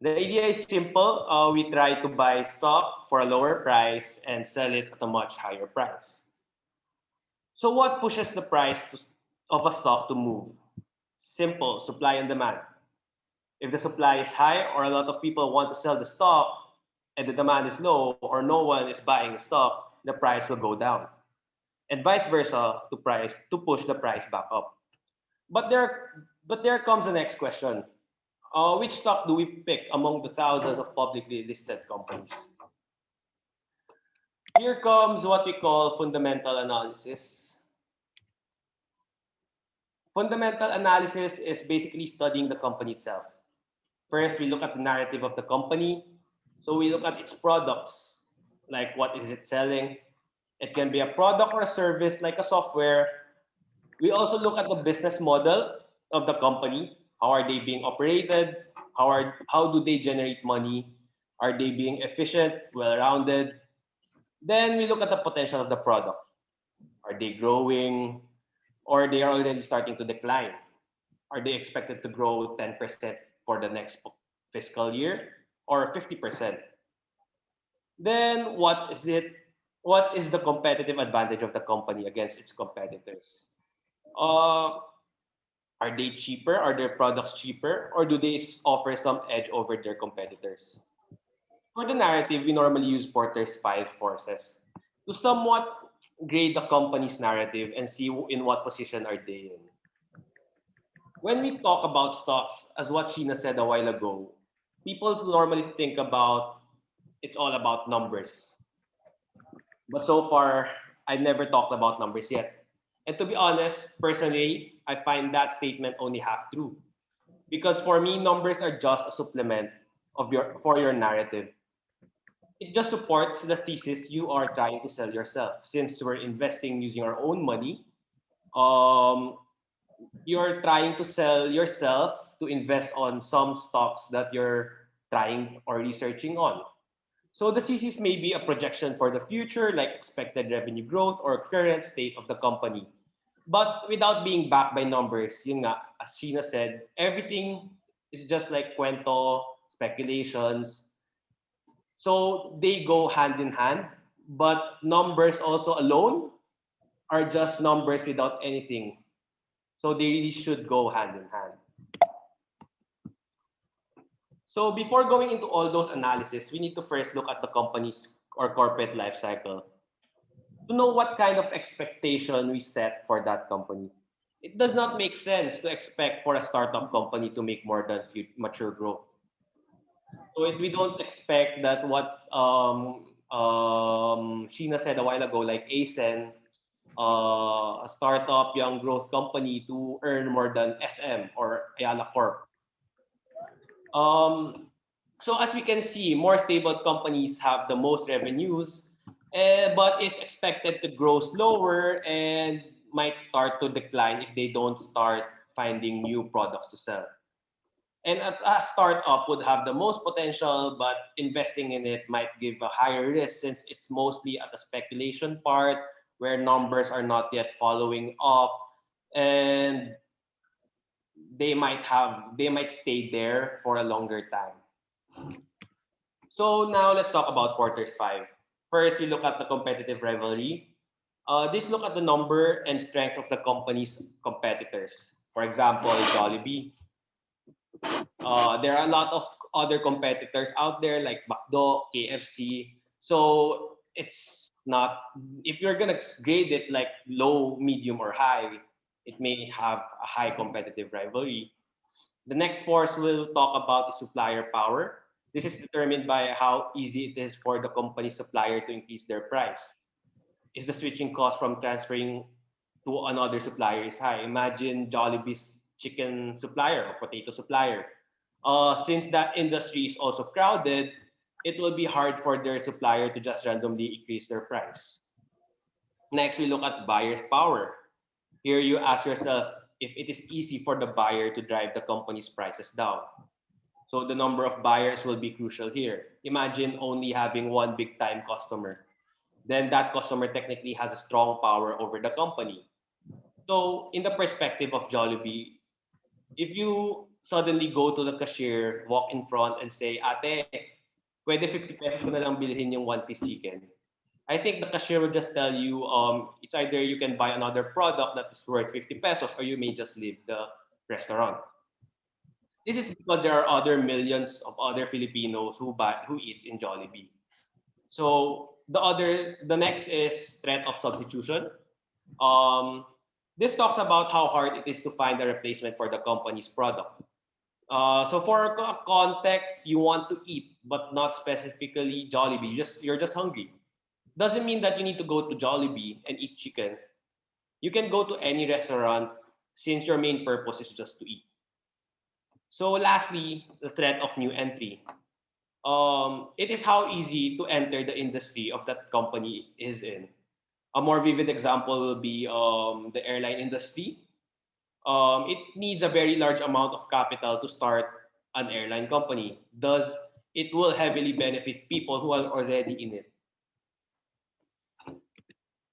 Speaker 8: The idea is simple. We try to buy stock for a lower price and sell it at a much higher price. So what pushes the of a stock to move? Simple, supply and demand. If the supply is high or a lot of people want to sell the stock and the demand is low or no one is buying the stock, the price will go down. And vice versa to push the price back up. But there comes the next question. Which stock do we pick among the thousands of publicly listed companies? Here comes what we call fundamental analysis. Fundamental analysis is basically studying the company itself. First, we look at the narrative of the company. So we look at its products, like what is it selling. It can be a product or a service like a software. We also look at the business model of the company. How are they being operated? How do they generate money? Are they being efficient, well-rounded? Then we look at the potential of the product. Are they growing or they are already starting to decline? Are they expected to grow 10% for the next fiscal year or 50%? Then what is it? What is the competitive advantage of the company against its competitors? Uh, are they cheaper? Are their products cheaper? Or do they offer some edge over their competitors? For the narrative, we normally use Porter's five forces to somewhat grade the company's narrative and see in what position are they in. When we talk about stocks, as what Sheena said a while ago, people normally think about it's all about numbers. But so far, I never talked about numbers yet. And to be honest, personally, I find that statement only half true. Because for me, numbers are just a supplement for your narrative. It just supports the thesis you are trying to sell yourself. Since we're investing using our own money, um, you're trying to sell yourself to invest on some stocks that you're trying or researching on. So the thesis may be a projection for the future, like expected revenue growth or current state of the company. But without being backed by numbers, yun nga, as Sheena said, everything is just like cuento, speculations. So they go hand in hand, but numbers also alone are just numbers without anything. So they really should go hand in hand. So before going into all those analysis, we need to first look at the company's or corporate life cycle to know what kind of expectation we set for that company. It does not make sense to expect for a startup company to make more than mature growth. So we don't expect that what Sheena said a while ago, like ASEN, a startup young growth company to earn more than SM or Ayala Corp. Um, so as we can see, more stable companies have the most revenues, but is expected to grow slower and might start to decline if they don't start finding new products to sell. And a startup would have the most potential, but investing in it might give a higher risk since it's mostly at the speculation part where numbers are not yet following up and they might stay there for a longer time. So now let's talk about quarters five. First, we look at the competitive rivalry. This look at the number and strength of the company's competitors. For example, Jollibee. There are a lot of other competitors out there like McDo, KFC. So it's not if you're gonna grade it like low, medium, or high, it may have a high competitive rivalry. The next force we'll talk about is supplier power. This is determined by how easy it is for the company supplier to increase their price. Is the switching cost from transferring to another supplier is high? Imagine Jollibee's chicken supplier or potato supplier. Since that industry is also crowded, it will be hard for their supplier to just randomly increase their price. Next, we look at buyer's power. Here you ask yourself if it is easy for the buyer to drive the company's prices down. So the number of buyers will be crucial here. Imagine only having one big time customer. Then that customer technically has a strong power over the company. So in the perspective of Jollibee, if you suddenly go to the cashier, walk in front and say, Ate, pwede 50 pesos ko na lang bilhin yung one-piece chicken. I think the cashier will just tell you, it's either you can buy another product that is worth 50 pesos or you may just leave the restaurant. This is because there are other millions of other Filipinos who eat in Jollibee. So the next is threat of substitution. Um, this talks about how hard it is to find a replacement for the company's product. So for context, you want to eat, but not specifically Jollibee. You're just hungry. Doesn't mean that you need to go to Jollibee and eat chicken. You can go to any restaurant since your main purpose is just to eat. So lastly, the threat of new entry. It is how easy to enter the industry of that company is in. A more vivid example will be the airline industry. It needs a very large amount of capital to start an airline company. Thus, it will heavily benefit people who are already in it.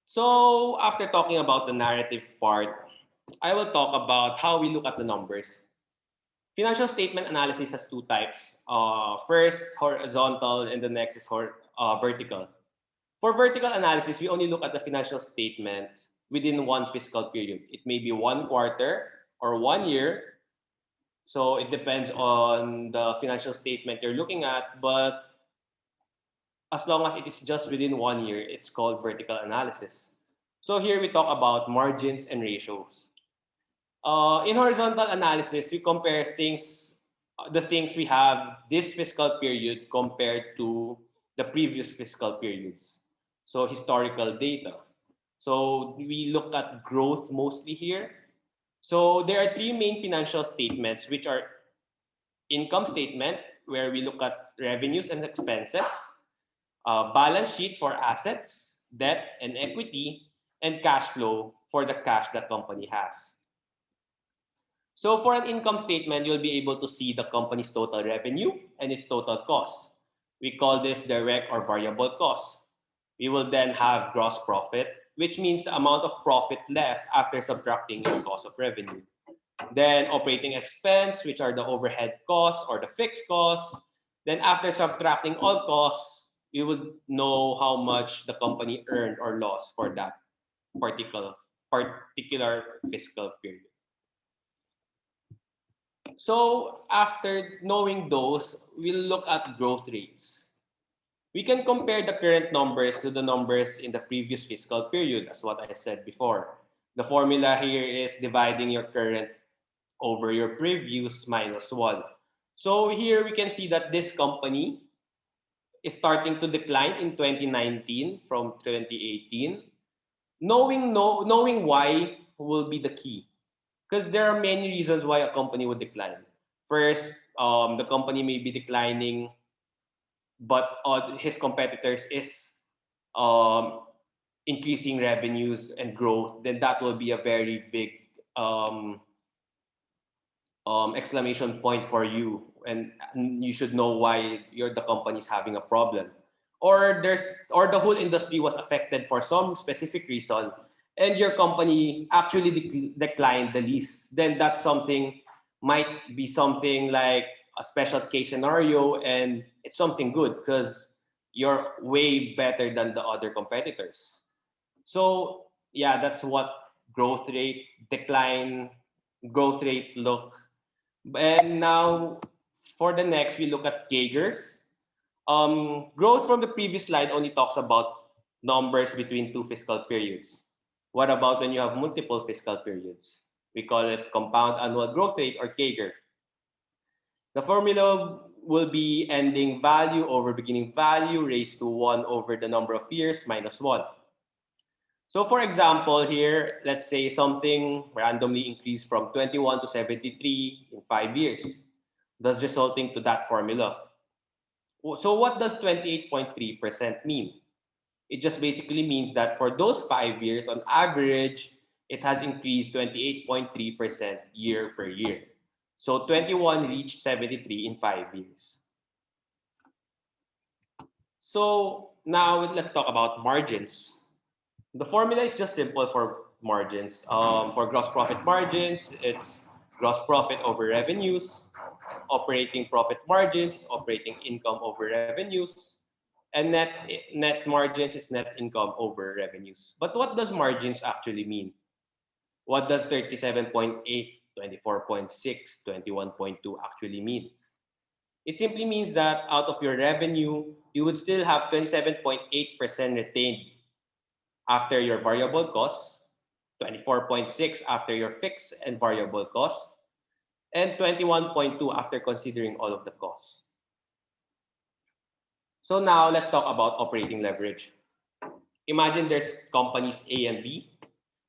Speaker 8: So, after talking about the narrative part, I will talk about how we look at the numbers. Financial statement analysis has two types. First, horizontal, and the next is vertical. For vertical analysis, we only look at the financial statements within one fiscal period. It may be 1 quarter or 1 year. So it depends on the financial statement you're looking at. But as long as it is just within 1 year, it's called vertical analysis. So here we talk about margins and ratios. In horizontal analysis, we compare the things we have this fiscal period compared to the previous fiscal periods. So historical data. So we look at growth mostly here. So there are three main financial statements, which are income statement, where we look at revenues and expenses, balance sheet for assets, debt and equity, and cash flow for the cash that company has. So for an income statement, you'll be able to see the company's total revenue and its total cost. We call this direct or variable cost. We will then have gross profit, which means the amount of profit left after subtracting your cost of revenue. Then operating expense, which are the overhead costs or the fixed costs. Then after subtracting all costs, you would know how much the company earned or lost for that particular fiscal period. So after knowing those, we'll look at growth rates. We can compare the current numbers to the numbers in the previous fiscal period, as what I said before. The formula here is dividing your current over your previous minus 1. So here we can see that this company is starting to decline in 2019 from 2018. Knowing why will be the key, because there are many reasons why a company would decline. First, the company may be declining, but his competitors is um, increasing revenues and growth. Then that will be a very big exclamation point for you, and you should know why the company is having a problem, or the whole industry was affected for some specific reason, and your company actually declined the least. Then that's something might be something like a special case scenario, and it's something good because you're way better than the other competitors. So yeah, that's what growth rate decline, growth rate look. And now for the next, we look at CAGRs. Growth from the previous slide only talks about numbers between two fiscal periods. What about when you have multiple fiscal periods? We call it compound annual growth rate or CAGR. The formula will be ending value over beginning value raised to 1 over the number of years minus 1. So for example, here, let's say something randomly increased from 21 to 73 in 5 years, thus resulting to that formula. So what does 28.3% mean? It just basically means that for those 5 years, on average, it has increased 28.3% year per year. So 21 reached 73 in 5 years. So now let's talk about margins. The formula is just simple for margins. For gross profit margins, it's gross profit over revenues. Operating profit margins is operating income over revenues. And net margins is net income over revenues. But what does margins actually mean? What does 37.8, 24.6, 21.2 actually mean? It simply means that out of your revenue, you would still have 27.8% retained after your variable costs, 24.6 after your fixed and variable costs, and 21.2 after considering all of the costs. So now let's talk about operating leverage. Imagine there's companies A and B.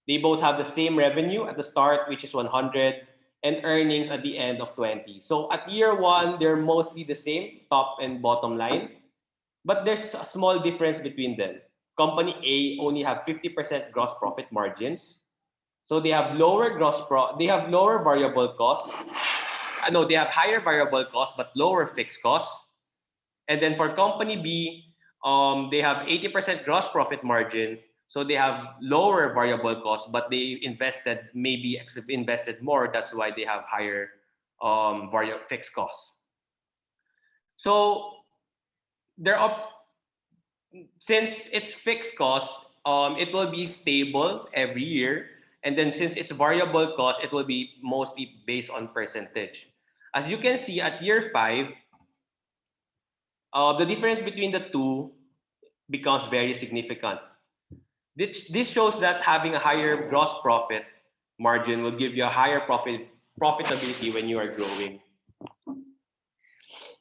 Speaker 8: They both have the same revenue at the start, which is 100, and earnings at the end of 20. So at year one, they're mostly the same, top and bottom line. But there's a small difference between them. Company A only have 50% gross profit margins. So they have they have lower variable costs. No, they have higher variable costs but lower fixed costs. And then for company B, they have 80% gross profit margin. So they have lower variable costs, but they invested more. That's why they have higher fixed costs. So they're up since it's fixed cost, it will be stable every year. And then since it's variable cost, it will be mostly based on percentage. As you can see at year 5, the difference between the two becomes very significant. This shows that having a higher gross profit margin will give you a higher profitability when you are growing.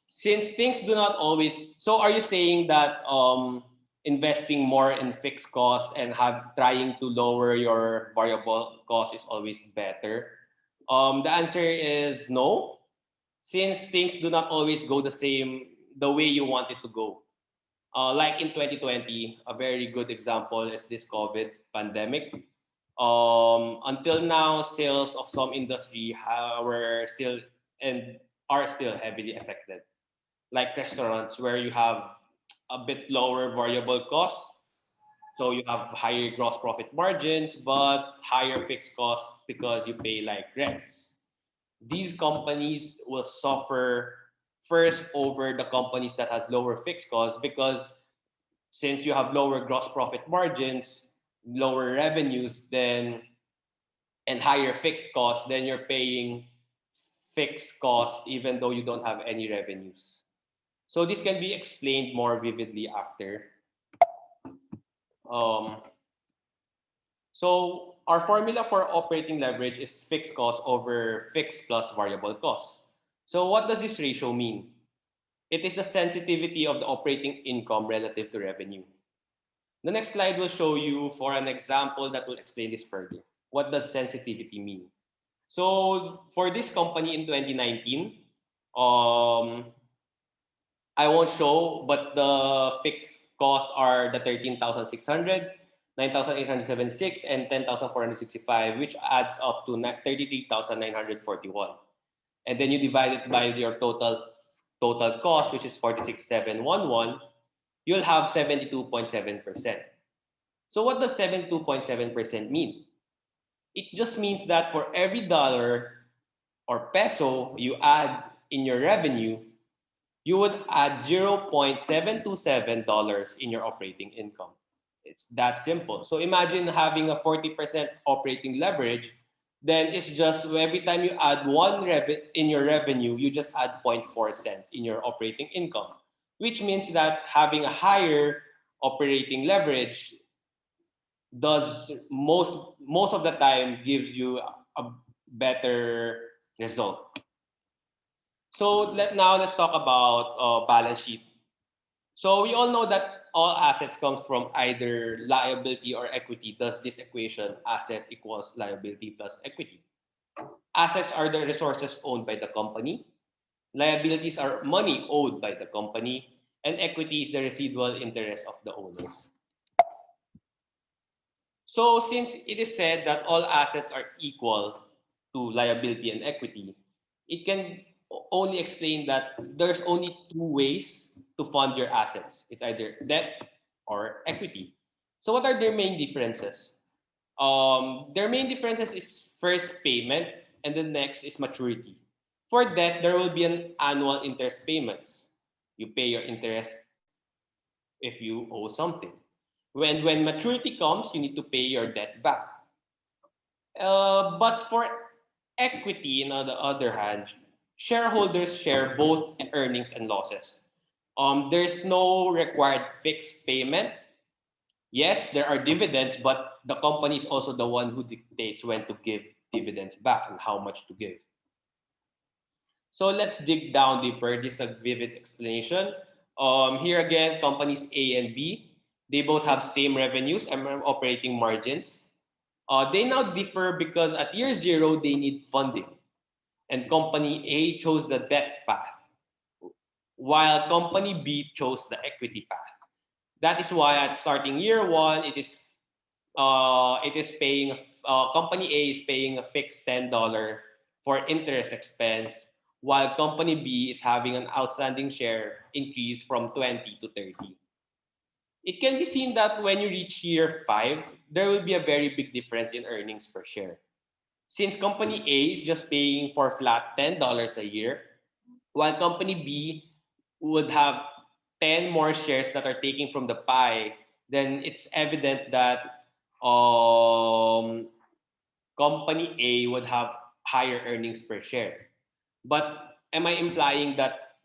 Speaker 8: Since things do not always, so are you saying that investing more in fixed costs and trying to lower your variable cost is always better? The answer is no, since things do not always go the way you want it to go. Like in 2020, a very good example is this COVID pandemic. Until now, sales of some industry were still and are still heavily affected, like restaurants where you have a bit lower variable costs. So you have higher gross profit margins, but higher fixed costs because you pay like rents. These companies will suffer first over the companies that has lower fixed costs because since you have lower gross profit margins, lower revenues, then and higher fixed costs, then you're paying fixed costs even though you don't have any revenues. So this can be explained more vividly after. Um, so our formula for operating leverage is fixed cost over fixed plus variable cost. So what does this ratio mean? It is the sensitivity of the operating income relative to revenue. The next slide will show you for an example that will explain this further. What does sensitivity mean? So for this company in 2019, I won't show, but the fixed costs are the 13,600, 9,876, and 10,465, which adds up to 33,941. And then you divide it by your total cost, which is 46,711, you'll have 72.7%. So what does 72.7% mean? It just means that for every dollar or peso you add in your revenue, you would add $0.727 in your operating income. It's that simple. So imagine having a 40% operating leverage, then it's just every time you add in your revenue, you just add 0.4 cents in your operating income, which means that having a higher operating leverage does most of the time gives you a better result. So let's talk about balance sheet. So we all know that all assets comes from either liability or equity. Thus, this equation, asset equals liability plus equity. Assets are the resources owned by the company. Liabilities are money owed by the company. And equity is the residual interest of the owners. So since it is said that all assets are equal to liability and equity, it can only explain that there's only two ways to fund your assets. It's either debt or equity. So what are their main differences? Their main differences is first payment and the next is maturity. For debt, there will be an annual interest payments. You pay your interest if you owe something. When maturity comes, you need to pay your debt back. But for equity, on the other hand, shareholders share both earnings and losses. There's no required fixed payment. Yes, there are dividends, but the company is also the one who dictates when to give dividends back and how much to give. So let's dig down deeper. This is a vivid explanation. Here again, companies A and B, they both have same revenues and operating margins. They now differ because at year zero, they need funding. And company A chose the debt path, while company B chose the equity path. That is why at starting year one, it is paying company A is paying a fixed $10 for interest expense, while company B is having an outstanding share increase from 20 to 30. It can be seen that when you reach year five, there will be a very big difference in earnings per share. Since company A is just paying for flat $10 a year, while company B would have 10 more shares that are taken from the pie, then it's evident that company A would have higher earnings per share. But am I implying that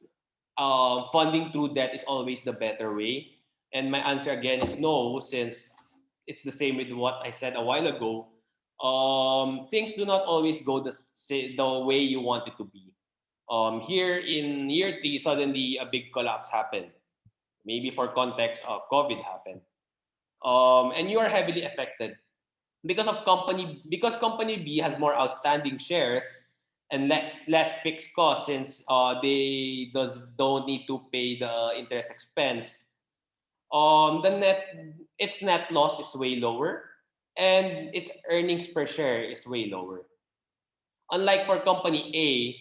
Speaker 8: funding through debt is always the better way? And my answer again is no, since it's the same with what I said a while ago. Things do not always go the way you want it to be. Here in year three, suddenly a big collapse happened. Maybe for context, COVID happened, and you are heavily affected because company B has more outstanding shares and less fixed costs since they don't need to pay the interest expense. The its net loss is way lower, and its earnings per share is way lower. Unlike for company A,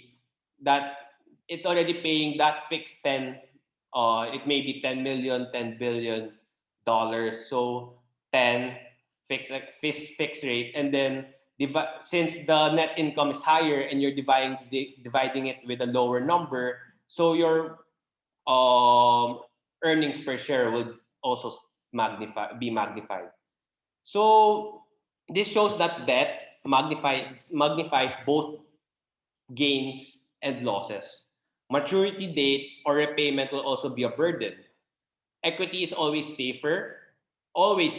Speaker 8: that it's already paying that fixed 10, it may be 10 million, 10 billion dollars. So 10 fixed rate, and then since the net income is higher and you're dividing it with a lower number, so your earnings per share will also be magnified. So this shows that debt magnifies both gains and losses. Maturity date or repayment will also be a burden. Equity is always the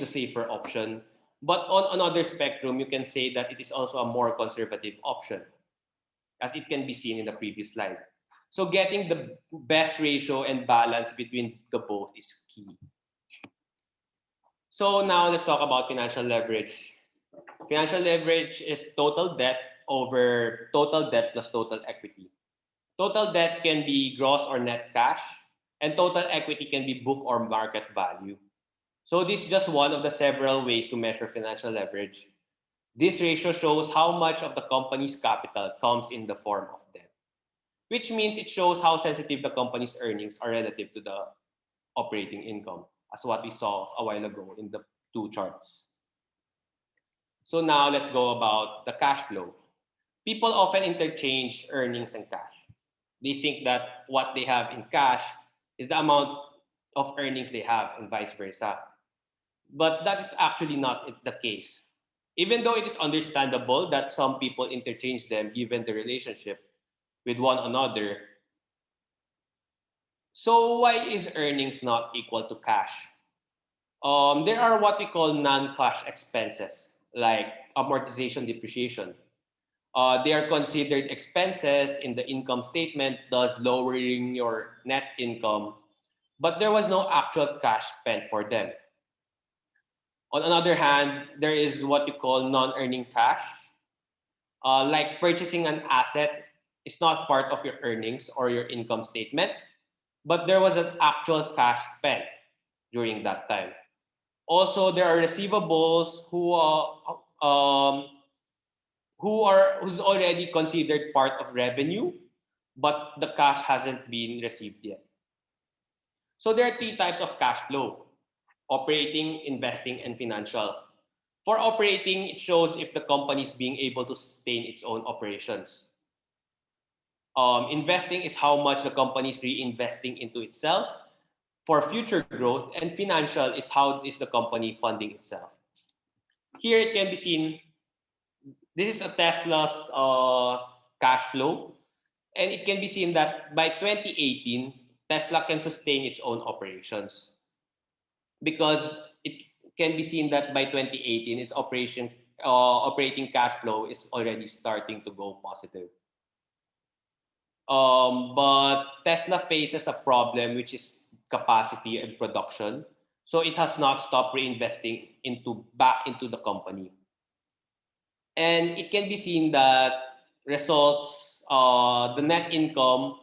Speaker 8: safer option. But on another spectrum, you can say that it is also a more conservative option, as it can be seen in the previous slide. So getting the best ratio and balance between the both is key. So now let's talk about financial leverage. Financial leverage is total debt over total debt plus total equity. Total debt can be gross or net cash, and total equity can be book or market value. So this is just one of the several ways to measure financial leverage. This ratio shows how much of the company's capital comes in the form of debt, which means it shows how sensitive the company's earnings are relative to the operating income, as what we saw a while ago in the two charts. So now let's go about the cash flow. People often interchange earnings and cash. They think that what they have in cash is the amount of earnings they have and vice versa. But that is actually not the case. Even though it is understandable that some people interchange them given the relationship with one another. So why is earnings not equal to cash? There are what we call non-cash expenses like amortization, depreciation. They are considered expenses in the income statement, thus lowering your net income, but there was no actual cash spent for them. On the other hand, there is what you call non-earning cash, like purchasing an asset is not part of your earnings or your income statement, but there was an actual cash spent during that time. Also, there are receivables who's already considered part of revenue, but the cash hasn't been received yet. So there are three types of cash flow: operating, investing, and financial. For operating, it shows if the company is being able to sustain its own operations. Investing is how much the company is reinvesting into itself for future growth, and financial is how is the company funding itself. Here it can be seen, this is a Tesla's cash flow, and it can be seen that by 2018, Tesla can sustain its own operations because it can be seen that by 2018, its operating cash flow is already starting to go positive. But Tesla faces a problem, which is capacity and production. So it has not stopped reinvesting back into the company. And it can be seen that the net income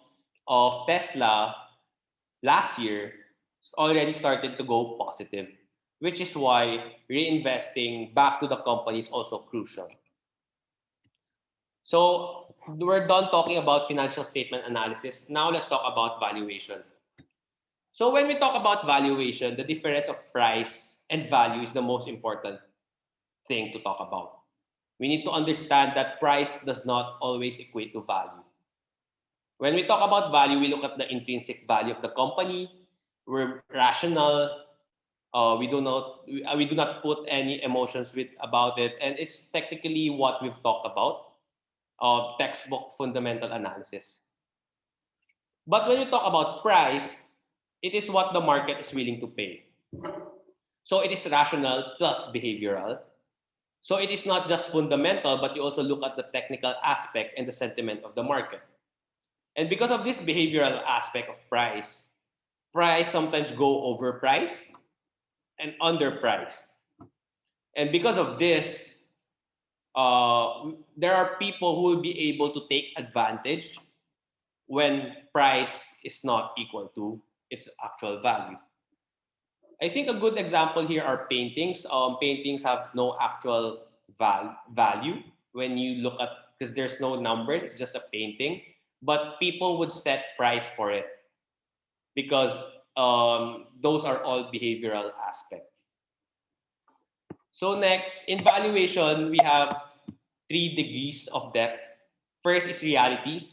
Speaker 8: of Tesla last year has already started to go positive, which is why reinvesting back to the company is also crucial. So we're done talking about financial statement analysis. Now let's talk about valuation. So when we talk about valuation, the difference of price and value is the most important thing to talk about. We need to understand that price does not always equate to value. When we talk about value, we look at the intrinsic value of the company. We're rational. We do not put any emotions about it, and it's technically what we've talked about, textbook fundamental analysis. But when we talk about price, it is what the market is willing to pay. So it is rational plus behavioral. So it is not just fundamental, but you also look at the technical aspect and the sentiment of the market. And because of this behavioral aspect of price sometimes go overpriced and underpriced. And because of this, there are people who will be able to take advantage when price is not equal to its actual value. I think a good example here are paintings. Paintings have no actual value when you look at, because there's no number, it's just a painting. But people would set price for it because those are all behavioral aspects. So next, in valuation, we have 3 degrees of depth. First is reality.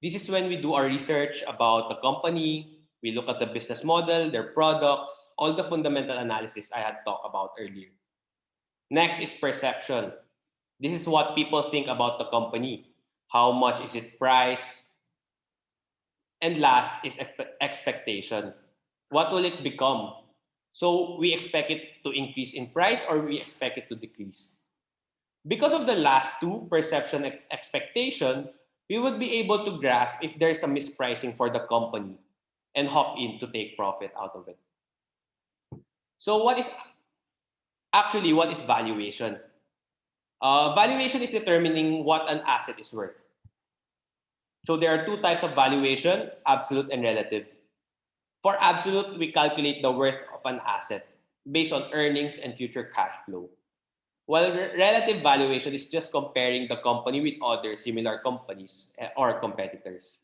Speaker 8: This is when we do our research about the company. We look at the business model, their products, all the fundamental analysis I had talked about earlier. Next is perception. This is what people think about the company. How much is it priced? And last is expectation. What will it become? So we expect it to increase in price or we expect it to decrease. Because of the last two, perception and expectation, we would be able to grasp if there's a mispricing for the company and hop in to take profit out of it. So what is valuation? Valuation is determining what an asset is worth. So there are 2 types of valuation, absolute and relative. For absolute, we calculate the worth of an asset based on earnings and future cash flow. While relative valuation is just comparing the company with other similar companies or competitors.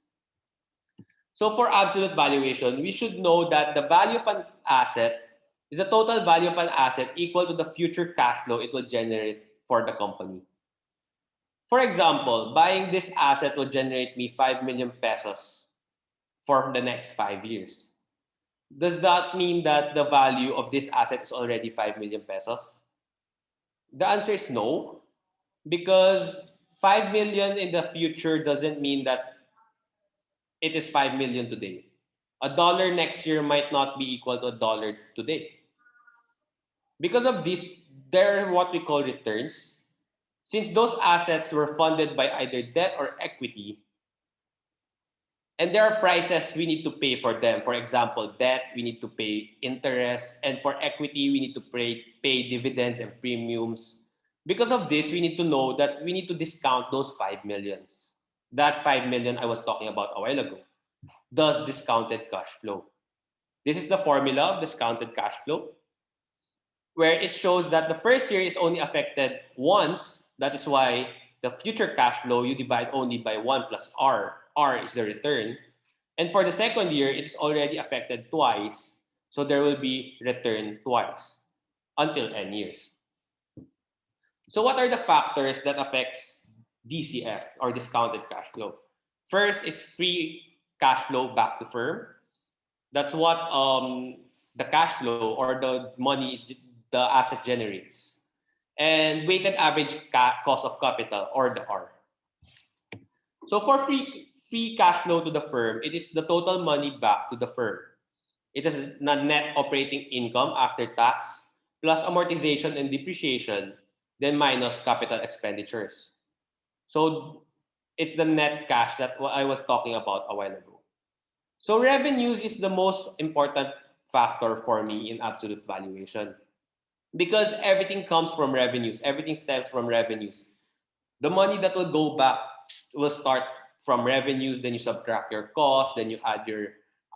Speaker 8: So for absolute valuation, we should know that the value of an asset is the total value of an asset equal to the future cash flow it will generate for the company. For example, buying this asset will generate me 5 million pesos for the next 5 years. Does that mean that the value of this asset is already 5 million pesos? The answer is no, because 5 million in the future doesn't mean that it is 5 million today. A dollar next year might not be equal to a dollar today. Because of this, there are what we call returns. Since those assets were funded by either debt or equity, and there are prices we need to pay for them. For example, debt, we need to pay interest, and for equity, we need to pay dividends and premiums. Because of this, we need to know that we need to discount those 5 millions. That 5 million I was talking about a while ago. Thus, discounted cash flow. This is the formula of discounted cash flow, where it shows that the first year is only affected once. That is why the future cash flow, you divide only by 1 plus R. R is the return. And for the second year, it is already affected twice. So there will be return twice until n years. So what are the factors that affects DCF or discounted cash flow? First is free cash flow back to firm. That's what the cash flow or the money the asset generates. And weighted average cost of capital or the R. So for free cash flow to the firm, it is the total money back to the firm. It is the net operating income after tax plus amortization and depreciation, then minus capital expenditures. So it's the net cash that I was talking about a while ago. So revenues is the most important factor for me in absolute valuation because everything comes from revenues. Everything stems from revenues. The money that will go back will start from revenues, then you subtract your cost, then you add your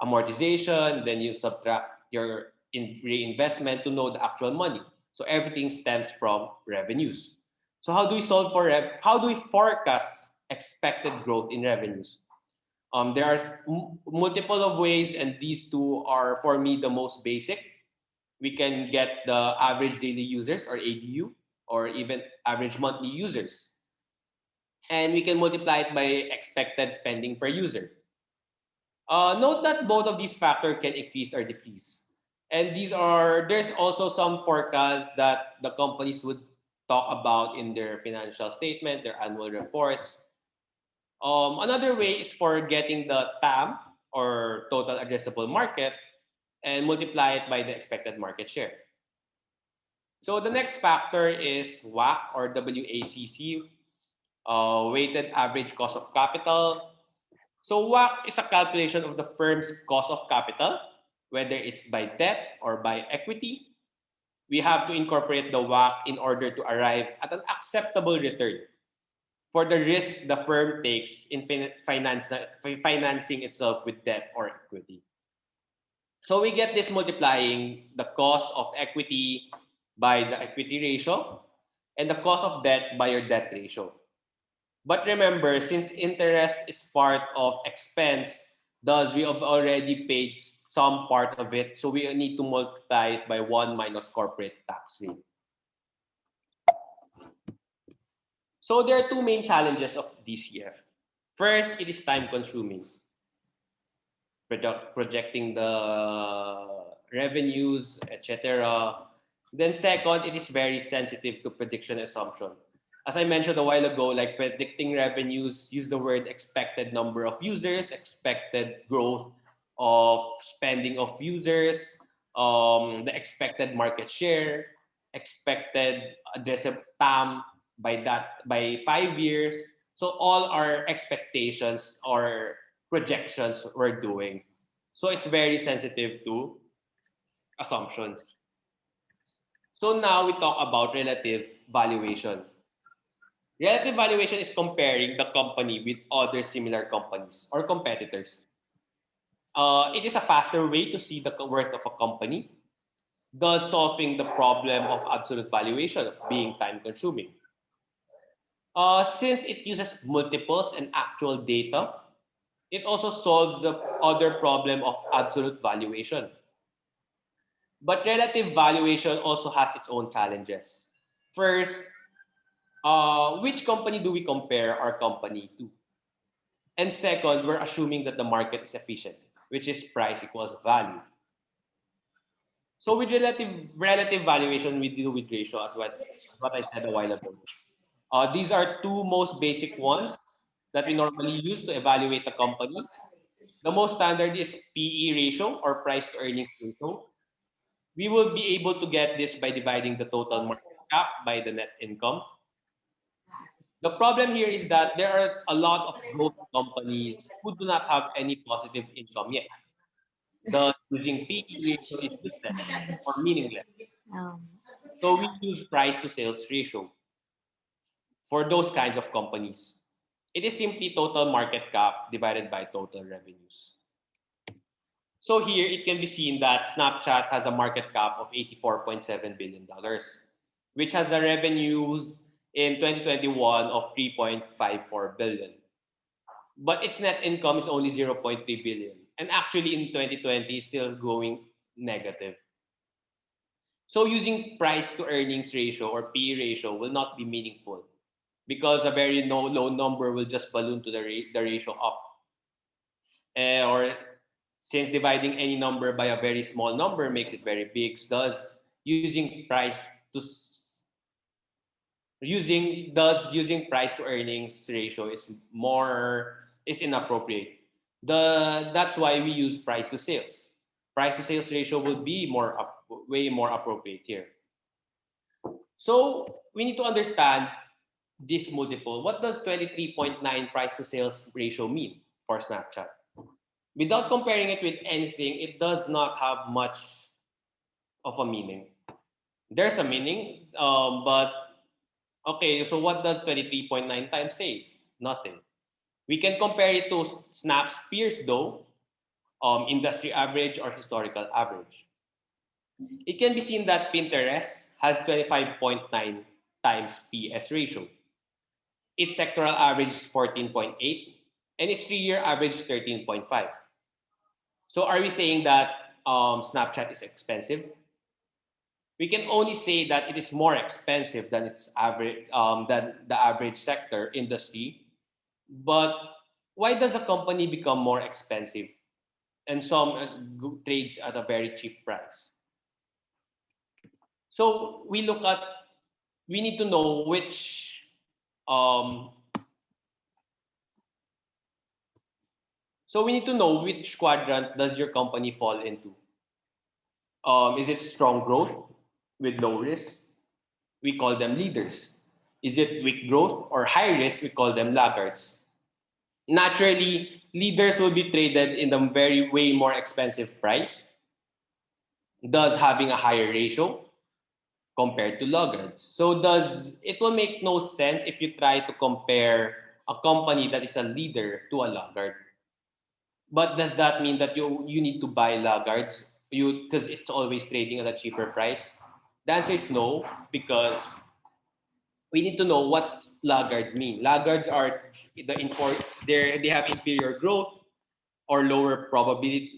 Speaker 8: amortization, then you subtract your reinvestment to know the actual money. So everything stems from revenues. So how do we solve for how do we forecast expected growth in revenues? There are multiple of ways, and these two are for me the most basic. We can get the average daily users or ADU, or even average monthly users, and we can multiply it by expected spending per user. Note that both of these factors can increase or decrease. And there's also some forecasts that the companies would talk about in their financial statement, their annual reports. Another way is for getting the TAM or total addressable market and multiply it by the expected market share. So the next factor is WACC or WACC, weighted average cost of capital. So WACC is a calculation of the firm's cost of capital, whether it's by debt or by equity. We have to incorporate the WACC in order to arrive at an acceptable return for the risk the firm takes in financing itself with debt or equity. So we get this multiplying the cost of equity by the equity ratio and the cost of debt by your debt ratio. But remember, since interest is part of expense, thus we have already paid some part of it, so we need to multiply it by 1 minus corporate tax rate. So there are two main challenges of DCF. First, it is time consuming. Projecting the revenues, etc. Then second, it is very sensitive to prediction assumption. As I mentioned a while ago, like predicting revenues, use the word expected number of users, expected growth of spending of users, the expected market share, expected addressable TAM by 5 years. So all our expectations or projections we're doing. So it's very sensitive to assumptions. So now we talk about relative valuation. Relative valuation is comparing the company with other similar companies or competitors. It is a faster way to see the worth of a company, thus solving the problem of absolute valuation of being time consuming. Since it uses multiples and actual data, it also solves the other problem of absolute valuation. But relative valuation also has its own challenges. First, which company do we compare our company to? And second, we're assuming that the market is efficient, which is price equals value. So with relative valuation, we deal with ratio as what I said a while ago. These are two most basic ones that we normally use to evaluate a company. The most standard is PE ratio or price to earnings ratio. We will be able to get this by dividing the total market cap by the net income. The problem here is that there are a lot of growth companies who do not have any positive income yet. Thus, using PE ratio is useless or meaningless. So we use price to sales ratio for those kinds of companies. It is simply total market cap divided by total revenues. So here it can be seen that Snapchat has a market cap of $84.7 billion, which has a revenues in 2021 of 3.54 billion. But its net income is only 0.3 billion. And actually in 2020 is still going negative. So using price to earnings ratio or PE ratio will not be meaningful because a very low number will just balloon to the ratio up. Or since dividing any number by a very small number makes it very big, thus to using price to earnings ratio is inappropriate. That's why we use price to sales. Price to sales ratio would be way more appropriate here. So we need to understand this multiple. What does 23.9 price to sales ratio mean for Snapchat? Without comparing it with anything, it does not have much of a meaning. There's a meaning, but okay, so what does 23.9 times say? Nothing. We can compare it to Snap's peers though, industry average or historical average. It can be seen that Pinterest has 25.9 times PS ratio. Its sectoral average is 14.8 and its 3-year average is 13.5. So are we saying that Snapchat is expensive? We can only say that it is more expensive than its average than the average sector industry. But why does a company become more expensive and some trades at a very cheap price? So we need to know um, which quadrant does your company fall into. Is it strong growth with low risk? We call them leaders. Is it weak growth or high risk? We call them laggards. Naturally, leaders will be traded in the very way more expensive price, thus having a higher ratio compared to laggards. So does it will make no sense if you try to compare a company that is a leader to a laggard. But does that mean that you need to buy laggards? Because it's always trading at a cheaper price? The answer is no, because we need to know what laggards mean. Laggards are they have inferior growth or lower profitability.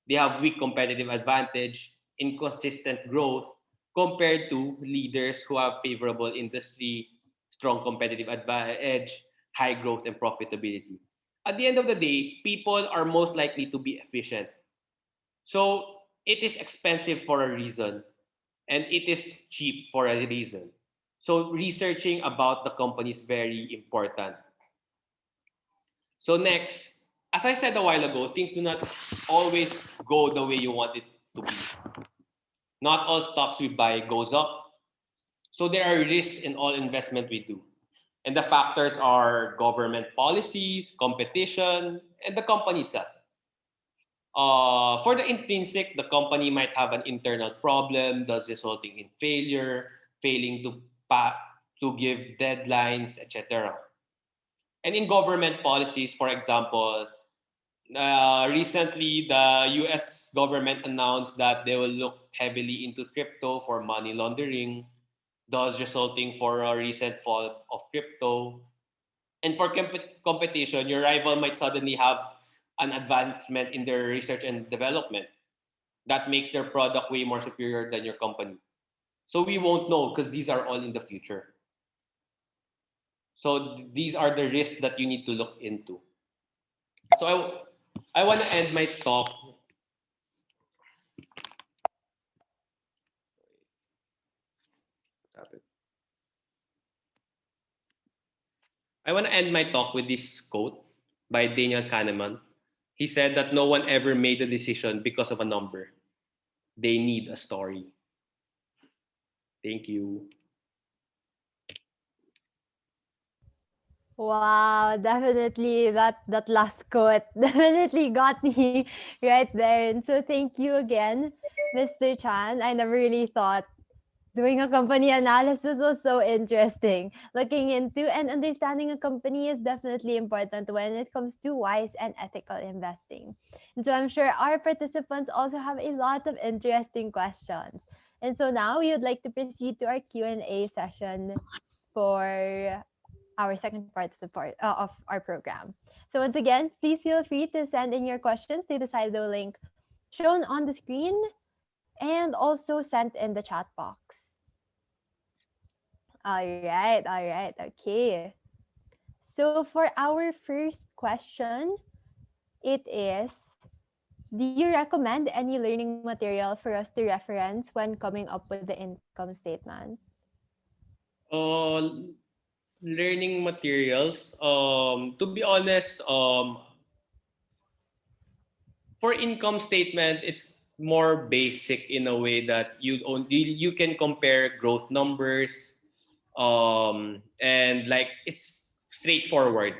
Speaker 8: They have weak competitive advantage, inconsistent growth compared to leaders who have favorable industry, strong competitive edge, high growth and profitability. At the end of the day, people are most likely to be efficient. So it is expensive for a reason and it is cheap for a reason. So researching about the company is very important. So next, as I said a while ago, things do not always go the way you want it to be. Not all stocks we buy goes up. So there are risks in all investment we do. And the factors are government policies, competition, and the company itself. For the intrinsic, the company might have an internal problem, thus resulting in failing to give deadlines, etc. And in government policies, for example, recently the US government announced that they will look heavily into crypto for money laundering, thus resulting for a recent fall of crypto. And for competition, your rival might suddenly have an advancement in their research and development that makes their product way more superior than your company. So we won't know because these are all in the future. So these are the risks that you need to look into. So I want to end my talk. I want to end my talk with this quote by Daniel Kahneman. He said that no one ever made a decision because of a number. They need a story. Thank you.
Speaker 1: Wow, definitely that last quote definitely got me right there. And so thank you again, Mr. Chan. I never really thought doing a company analysis was so interesting. Looking into and understanding a company is definitely important when it comes to wise and ethical investing. And so I'm sure our participants also have a lot of interesting questions. And so now we would like to proceed to our Q&A session for our second part of of our program. So once again, please feel free to send in your questions to the Slido link shown on the screen and also sent in the chat box. All right, okay. So for our first question, it is, do you recommend any learning material for us to reference when coming up with the income statement?
Speaker 8: Uh, Learning materials. To be honest, for income statement, it's more basic in a way that you can compare growth numbers, and like it's straightforward.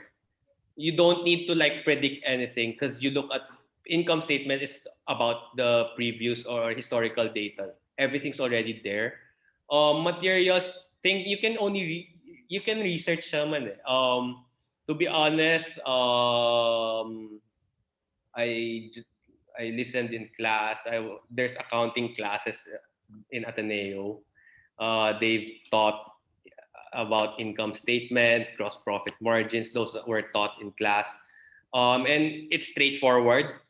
Speaker 8: You don't need to like predict anything because you look at income statement is about the previous or historical data. Everything's already there. Materials think you can you can research naman eh. To be honest, I j- I listened in class. There's accounting classes in Ateneo. They've taught about income statement, gross profit margins. Those that were taught in class, and it's straightforward.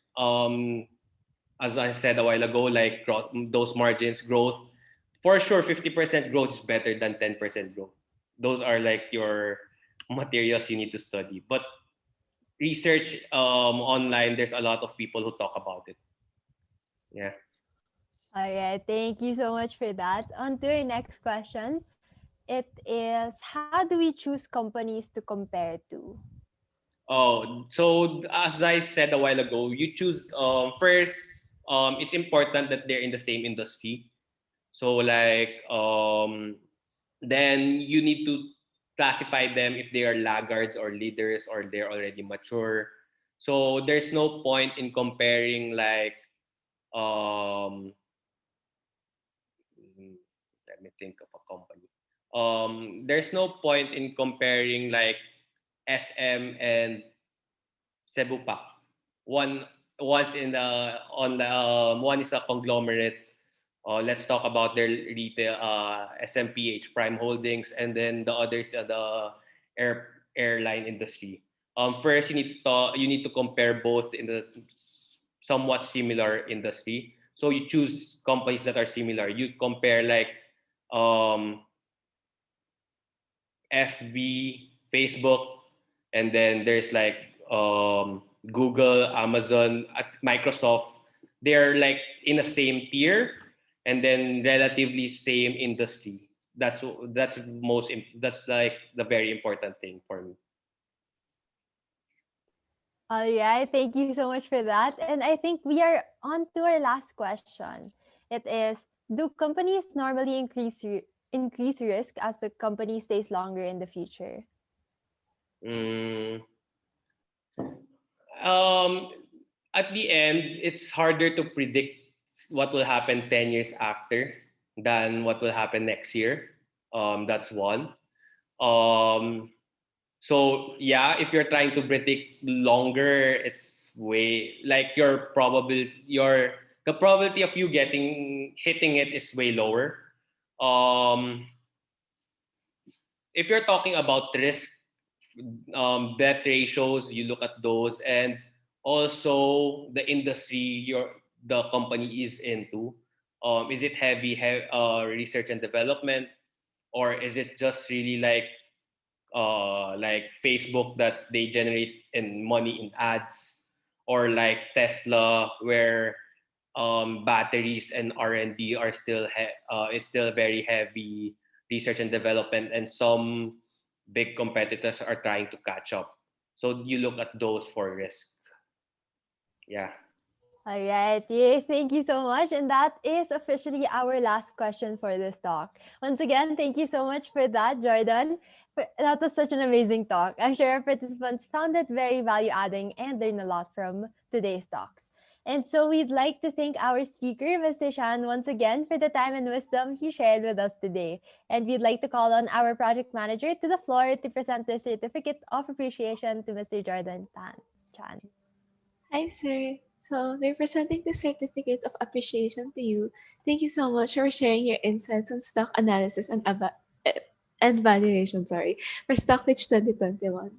Speaker 8: As I said a while ago, like those margins growth, for sure, 50% growth is better than 10% growth. Those are like your materials you need to study. But research online, there's a lot of people who talk about it. Yeah.
Speaker 1: All right, thank you so much for that. On to our next question. It is, how do we choose companies to compare to?
Speaker 8: Oh, so as I said a while ago, you choose first. It's important that they're in the same industry. So like then you need to classify them if they are laggards or leaders or they're already mature. So there's no point in comparing like um mm, let me think of a company. There's no point in comparing like SM and Cebupac. One One's in the on the one is a conglomerate. Let's talk about their retail SMPH Prime Holdings, and then the others are the airline industry. First, you need to compare both in the somewhat similar industry. So you choose companies that are similar. You compare like um, FB, Facebook, and then there's like Google, Amazon, at Microsoft. They're like in the same tier, and then relatively same industry. That's like the very important thing for me.
Speaker 1: All right, thank you so much for that. And I think we are on to our last question. It is, do companies normally increase risk as the company stays longer in the future?
Speaker 8: Mm, um, at the end, it's harder to predict what will happen 10 years after than what will happen next year. That's one. Um, So yeah, if you're trying to predict longer, it's way like the probability of you getting hitting it is way lower. Um, if you're talking about risk, debt ratios, you look at those, and also the industry the company is into. Is it research and development, or is it just really like Facebook that they generate in money in ads, or like Tesla where batteries and R&D are it's still very heavy research and development, and some big competitors are trying to catch up. So you look at those for risk. Yeah.
Speaker 1: All right. Yay. Thank you so much. And that is officially our last question for this talk. Once again, thank you so much for that, Jordan. That was such an amazing talk. I'm sure our participants found it very value adding and learned a lot from today's talks. And so we'd like to thank our speaker, Mr. Shan, once again for the time and wisdom he shared with us today. And we'd like to call on our project manager to the floor to present the certificate of appreciation to Mr. Jordan Tan Chan.
Speaker 6: Hi, sir. So, we're presenting the certificate of appreciation to you. Thank you so much for sharing your insights on stock analysis and valuation, for Stockbridge 2021.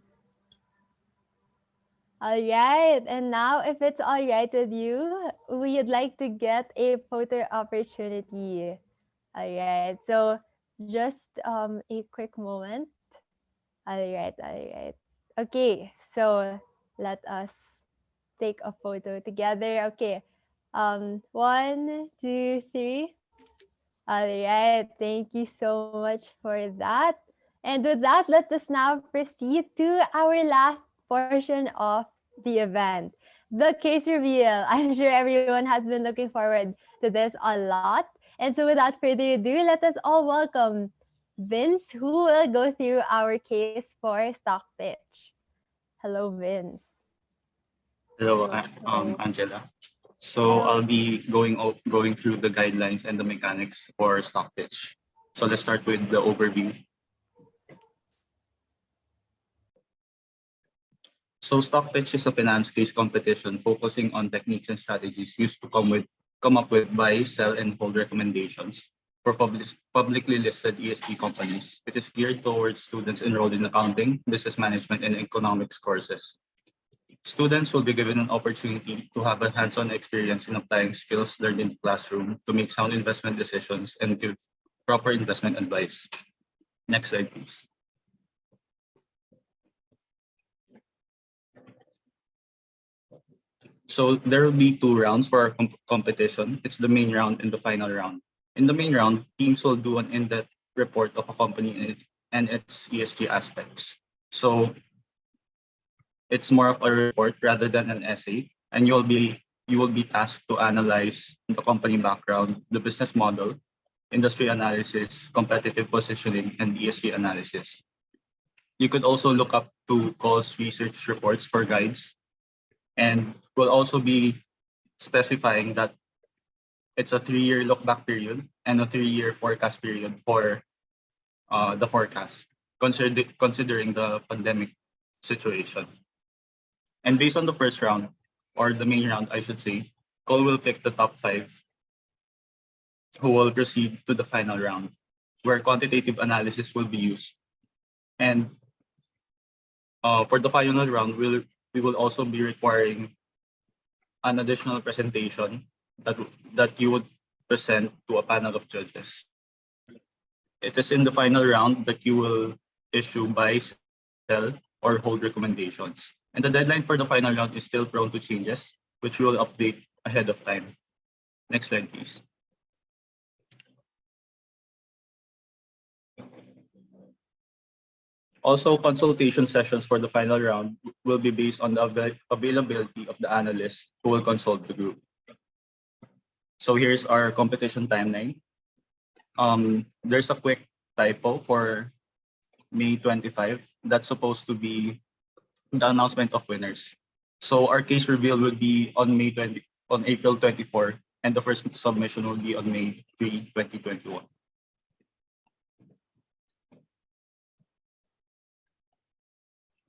Speaker 1: All right. And now, if it's all right with you, we'd like to get a photo opportunity. All right. So just a quick moment. All right. All right. Okay. So let us take a photo together. Okay. One, two, three. All right. Thank you so much for that. And with that, let us now proceed to our last portion of the event, the case reveal. I'm sure everyone has been looking forward to this a lot. And so, without further ado, let us all welcome Vince, who will go through our case for stock pitch. Hello, Vince.
Speaker 9: Hello,
Speaker 1: Hello.
Speaker 9: Angela. So I'll
Speaker 1: Hello.
Speaker 9: be going through the guidelines and the mechanics for stock pitch. So let's start with the overview. So stock pitch is a finance case competition focusing on techniques and strategies used to come up with buy, sell, and hold recommendations for publicly listed ESG companies. It is geared towards students enrolled in accounting, business management, and economics courses. Students will be given an opportunity to have a hands-on experience in applying skills learned in the classroom to make sound investment decisions and give proper investment advice. Next slide, please. So there will be two rounds for our competition. It's the main round and the final round. In the main round, teams will do an in-depth report of a company and its ESG aspects. So it's more of a report rather than an essay, and you will be tasked to analyze the company background, the business model, industry analysis, competitive positioning, and ESG analysis. You could also look up to Cole's research reports for guides, and we'll also be specifying that it's a 3-year look back period and a 3-year forecast period for the forecast, considering the pandemic situation. And based on the first round, or the main round, I should say, Cole will pick the top 5 who will proceed to the final round, where quantitative analysis will be used. And for the final round, we will also be requiring an additional presentation that you would present to a panel of judges. It is in the final round that you will issue buy, sell, or hold recommendations. And the deadline for the final round is still prone to changes, which we will update ahead of time. Next slide, please. Also, consultation sessions for the final round will be based on the availability of the analysts who will consult the group. So here's our competition timeline. There's a quick typo for May 25. That's supposed to be the announcement of winners. So our case reveal will be on April 24, and the first submission will be on May 3, 2021.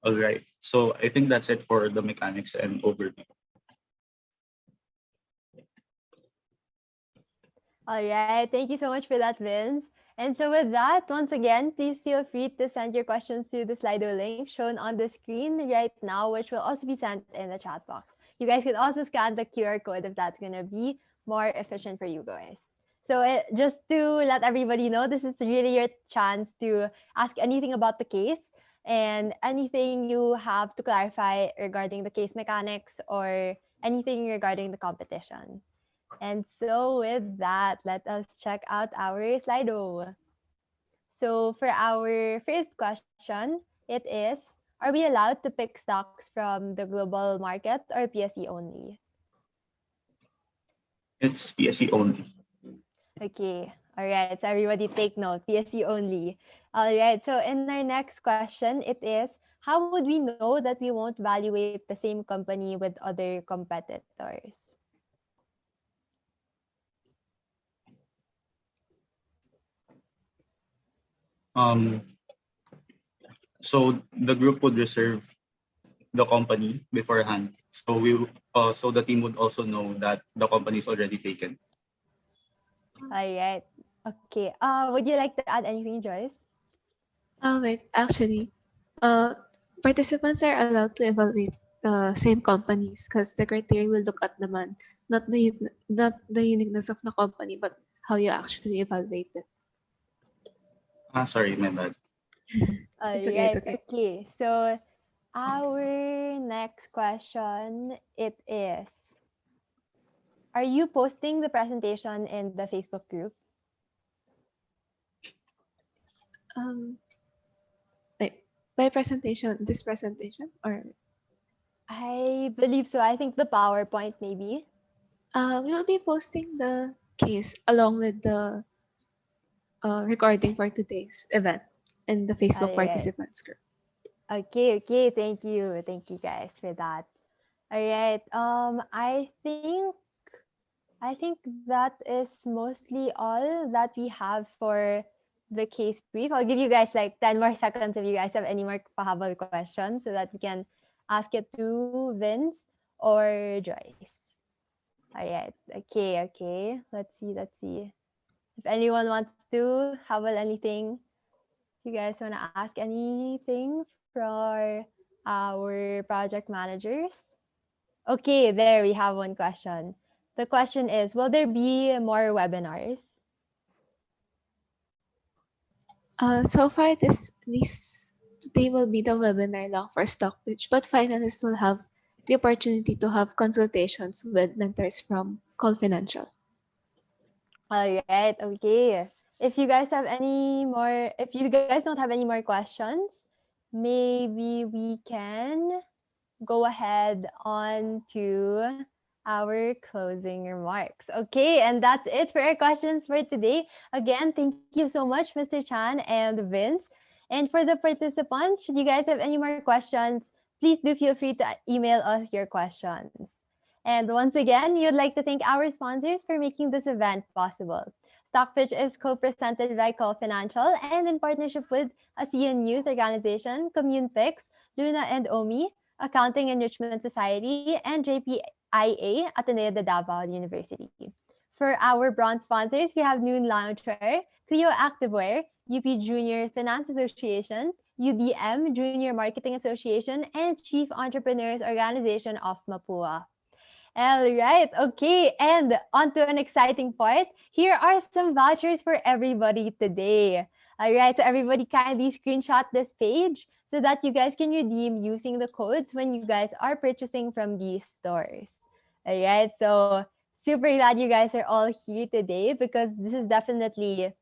Speaker 9: All right. So I think that's it for the mechanics and overview.
Speaker 1: All right. Thank you so much for that, Vince. And so with that, once again, please feel free to send your questions to the Slido link shown on the screen right now, which will also be sent in the chat box. You guys can also scan the QR code if that's going to be more efficient for you guys. So just to let everybody know, this is really your chance to ask anything about the case and anything you have to clarify regarding the case mechanics or anything regarding the competition. And so with that, let us check out our Slido. So for our first question, it is, are we allowed to pick stocks from the global market or PSE only?
Speaker 9: It's PSE only.
Speaker 1: Okay. All right. So everybody take note. PSE only. All right. So in our next question, it is, how would we know that we won't evaluate the same company with other competitors?
Speaker 9: So the group would reserve the company beforehand. So the team would also know that the company is already taken.
Speaker 1: All right. Okay. Would you like to add anything, Joyce?
Speaker 6: Wait, actually, uh, participants are allowed to evaluate the same companies because the criteria will look at naman not the uniqueness of the company, but how you actually evaluate it.
Speaker 9: Sorry, my bad.
Speaker 1: All
Speaker 6: It's okay. It's
Speaker 1: right.
Speaker 6: okay.
Speaker 1: Okay. So our next question it is: are you posting the presentation in the Facebook group?
Speaker 6: Um, Wait, by presentation, this presentation, or
Speaker 1: I believe so. I think the PowerPoint maybe.
Speaker 6: we will be posting the case along with the recording for today's event in the Facebook
Speaker 1: All right.
Speaker 6: participants group.
Speaker 1: Okay. Okay. Thank you. Thank you guys for that. All right. I think that is mostly all that we have for the case brief. I'll give you guys like 10 more seconds if you guys have any more pahabol questions so that we can ask it to Vince or Joyce. All right. Okay. Okay. Let's see. Let's see. If anyone wants to habol anything, you guys want to ask anything for our project managers? Okay, there we have one question. The question is, will there be more webinars?
Speaker 6: So far, this today will be the webinar lang for stock pitch, but finalists will have the opportunity to have consultations with mentors from Call Financial.
Speaker 1: All right, okay. If you guys have any more, if you guys don't have any more questions, maybe we can go ahead on to our closing remarks. Okay, and that's it for our questions for today. Again, thank you so much, Mr. Chan and Vince. And for the participants, should you guys have any more questions, please do feel free to email us your questions. And once again, we would like to thank our sponsors for making this event possible. Stockpitch is co-presented by Call Financial and in partnership with ASEAN Youth Organization, CommunePix, Luna and Omi, Accounting Enrichment Society, and JPIA, Ateneo de Davao University. For our bronze sponsors, we have Noon Loungewear, Clio Activewear, UP Junior Finance Association, UDM Junior Marketing Association, and Chief Entrepreneurs Organization of Mapua. All right. Okay. And on to an exciting part. Here are some vouchers for everybody today. All right. So everybody kindly screenshot this page so that you guys can redeem using the codes when you guys are purchasing from these stores. All right. So super glad you guys are all here today because this is definitely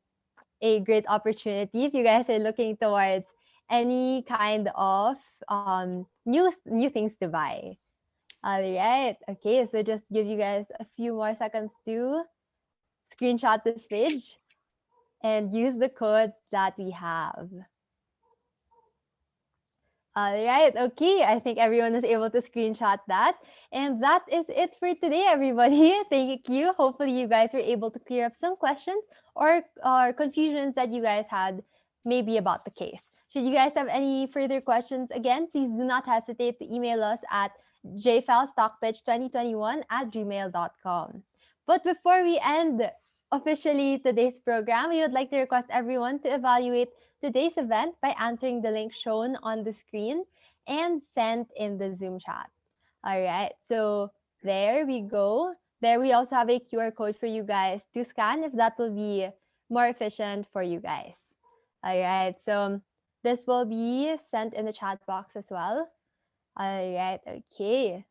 Speaker 1: a great opportunity if you guys are looking towards any kind of new things to buy. All right. Okay. So just give you guys a few more seconds to screenshot this page and use the codes that we have. All right. Okay. I think everyone was able to screenshot that. And that is it for today, everybody. Thank you. Hopefully, you guys were able to clear up some questions or confusions that you guys had maybe about the case. Should you guys have any further questions, again, please do not hesitate to email us at jfelstockpitch2021@gmail.com. But before we end officially today's program, we would like to request everyone to evaluate today's event by answering the link shown on the screen and sent in the Zoom chat. All right, so there we go. There we also have a QR code for you guys to scan if that will be more efficient for you guys. All right, so this will be sent in the chat box as well. All right, okay.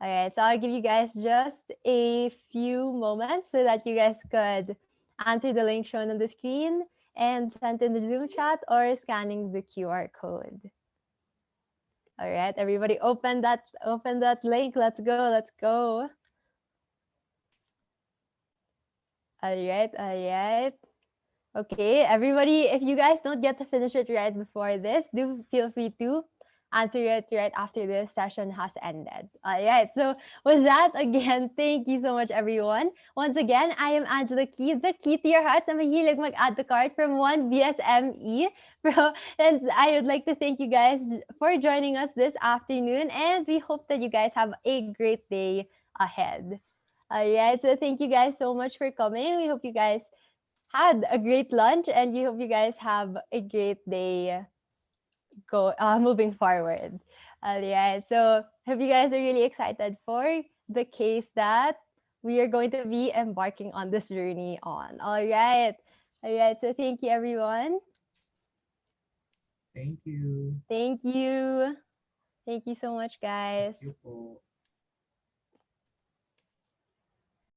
Speaker 1: All right, so I'll give you guys just a few moments so that you guys could answer the link shown on the screen and send in the Zoom chat or scanning the QR code. All right, everybody open that link. Let's go. Let's go. All right, all right. Okay, everybody, if you guys don't get to finish it right before this, do feel free to answer it right after this session has ended. All right. So with that, again, thank you so much, everyone. Once again, I am Angela Key, the key to your heart na mahilig mag-add to cart from 1BSME. And I would like to thank you guys for joining us this afternoon, and we hope that you guys have a great day ahead. All right. So thank you guys so much for coming. We hope you guys had a great lunch, and we hope you guys have a great day moving forward. All right. So hope you guys are really excited for the case that we are going to be embarking on this journey on. All right. All right. So thank you, everyone.
Speaker 10: Thank you.
Speaker 1: Thank you. Thank you so much, guys.
Speaker 10: Thank you po.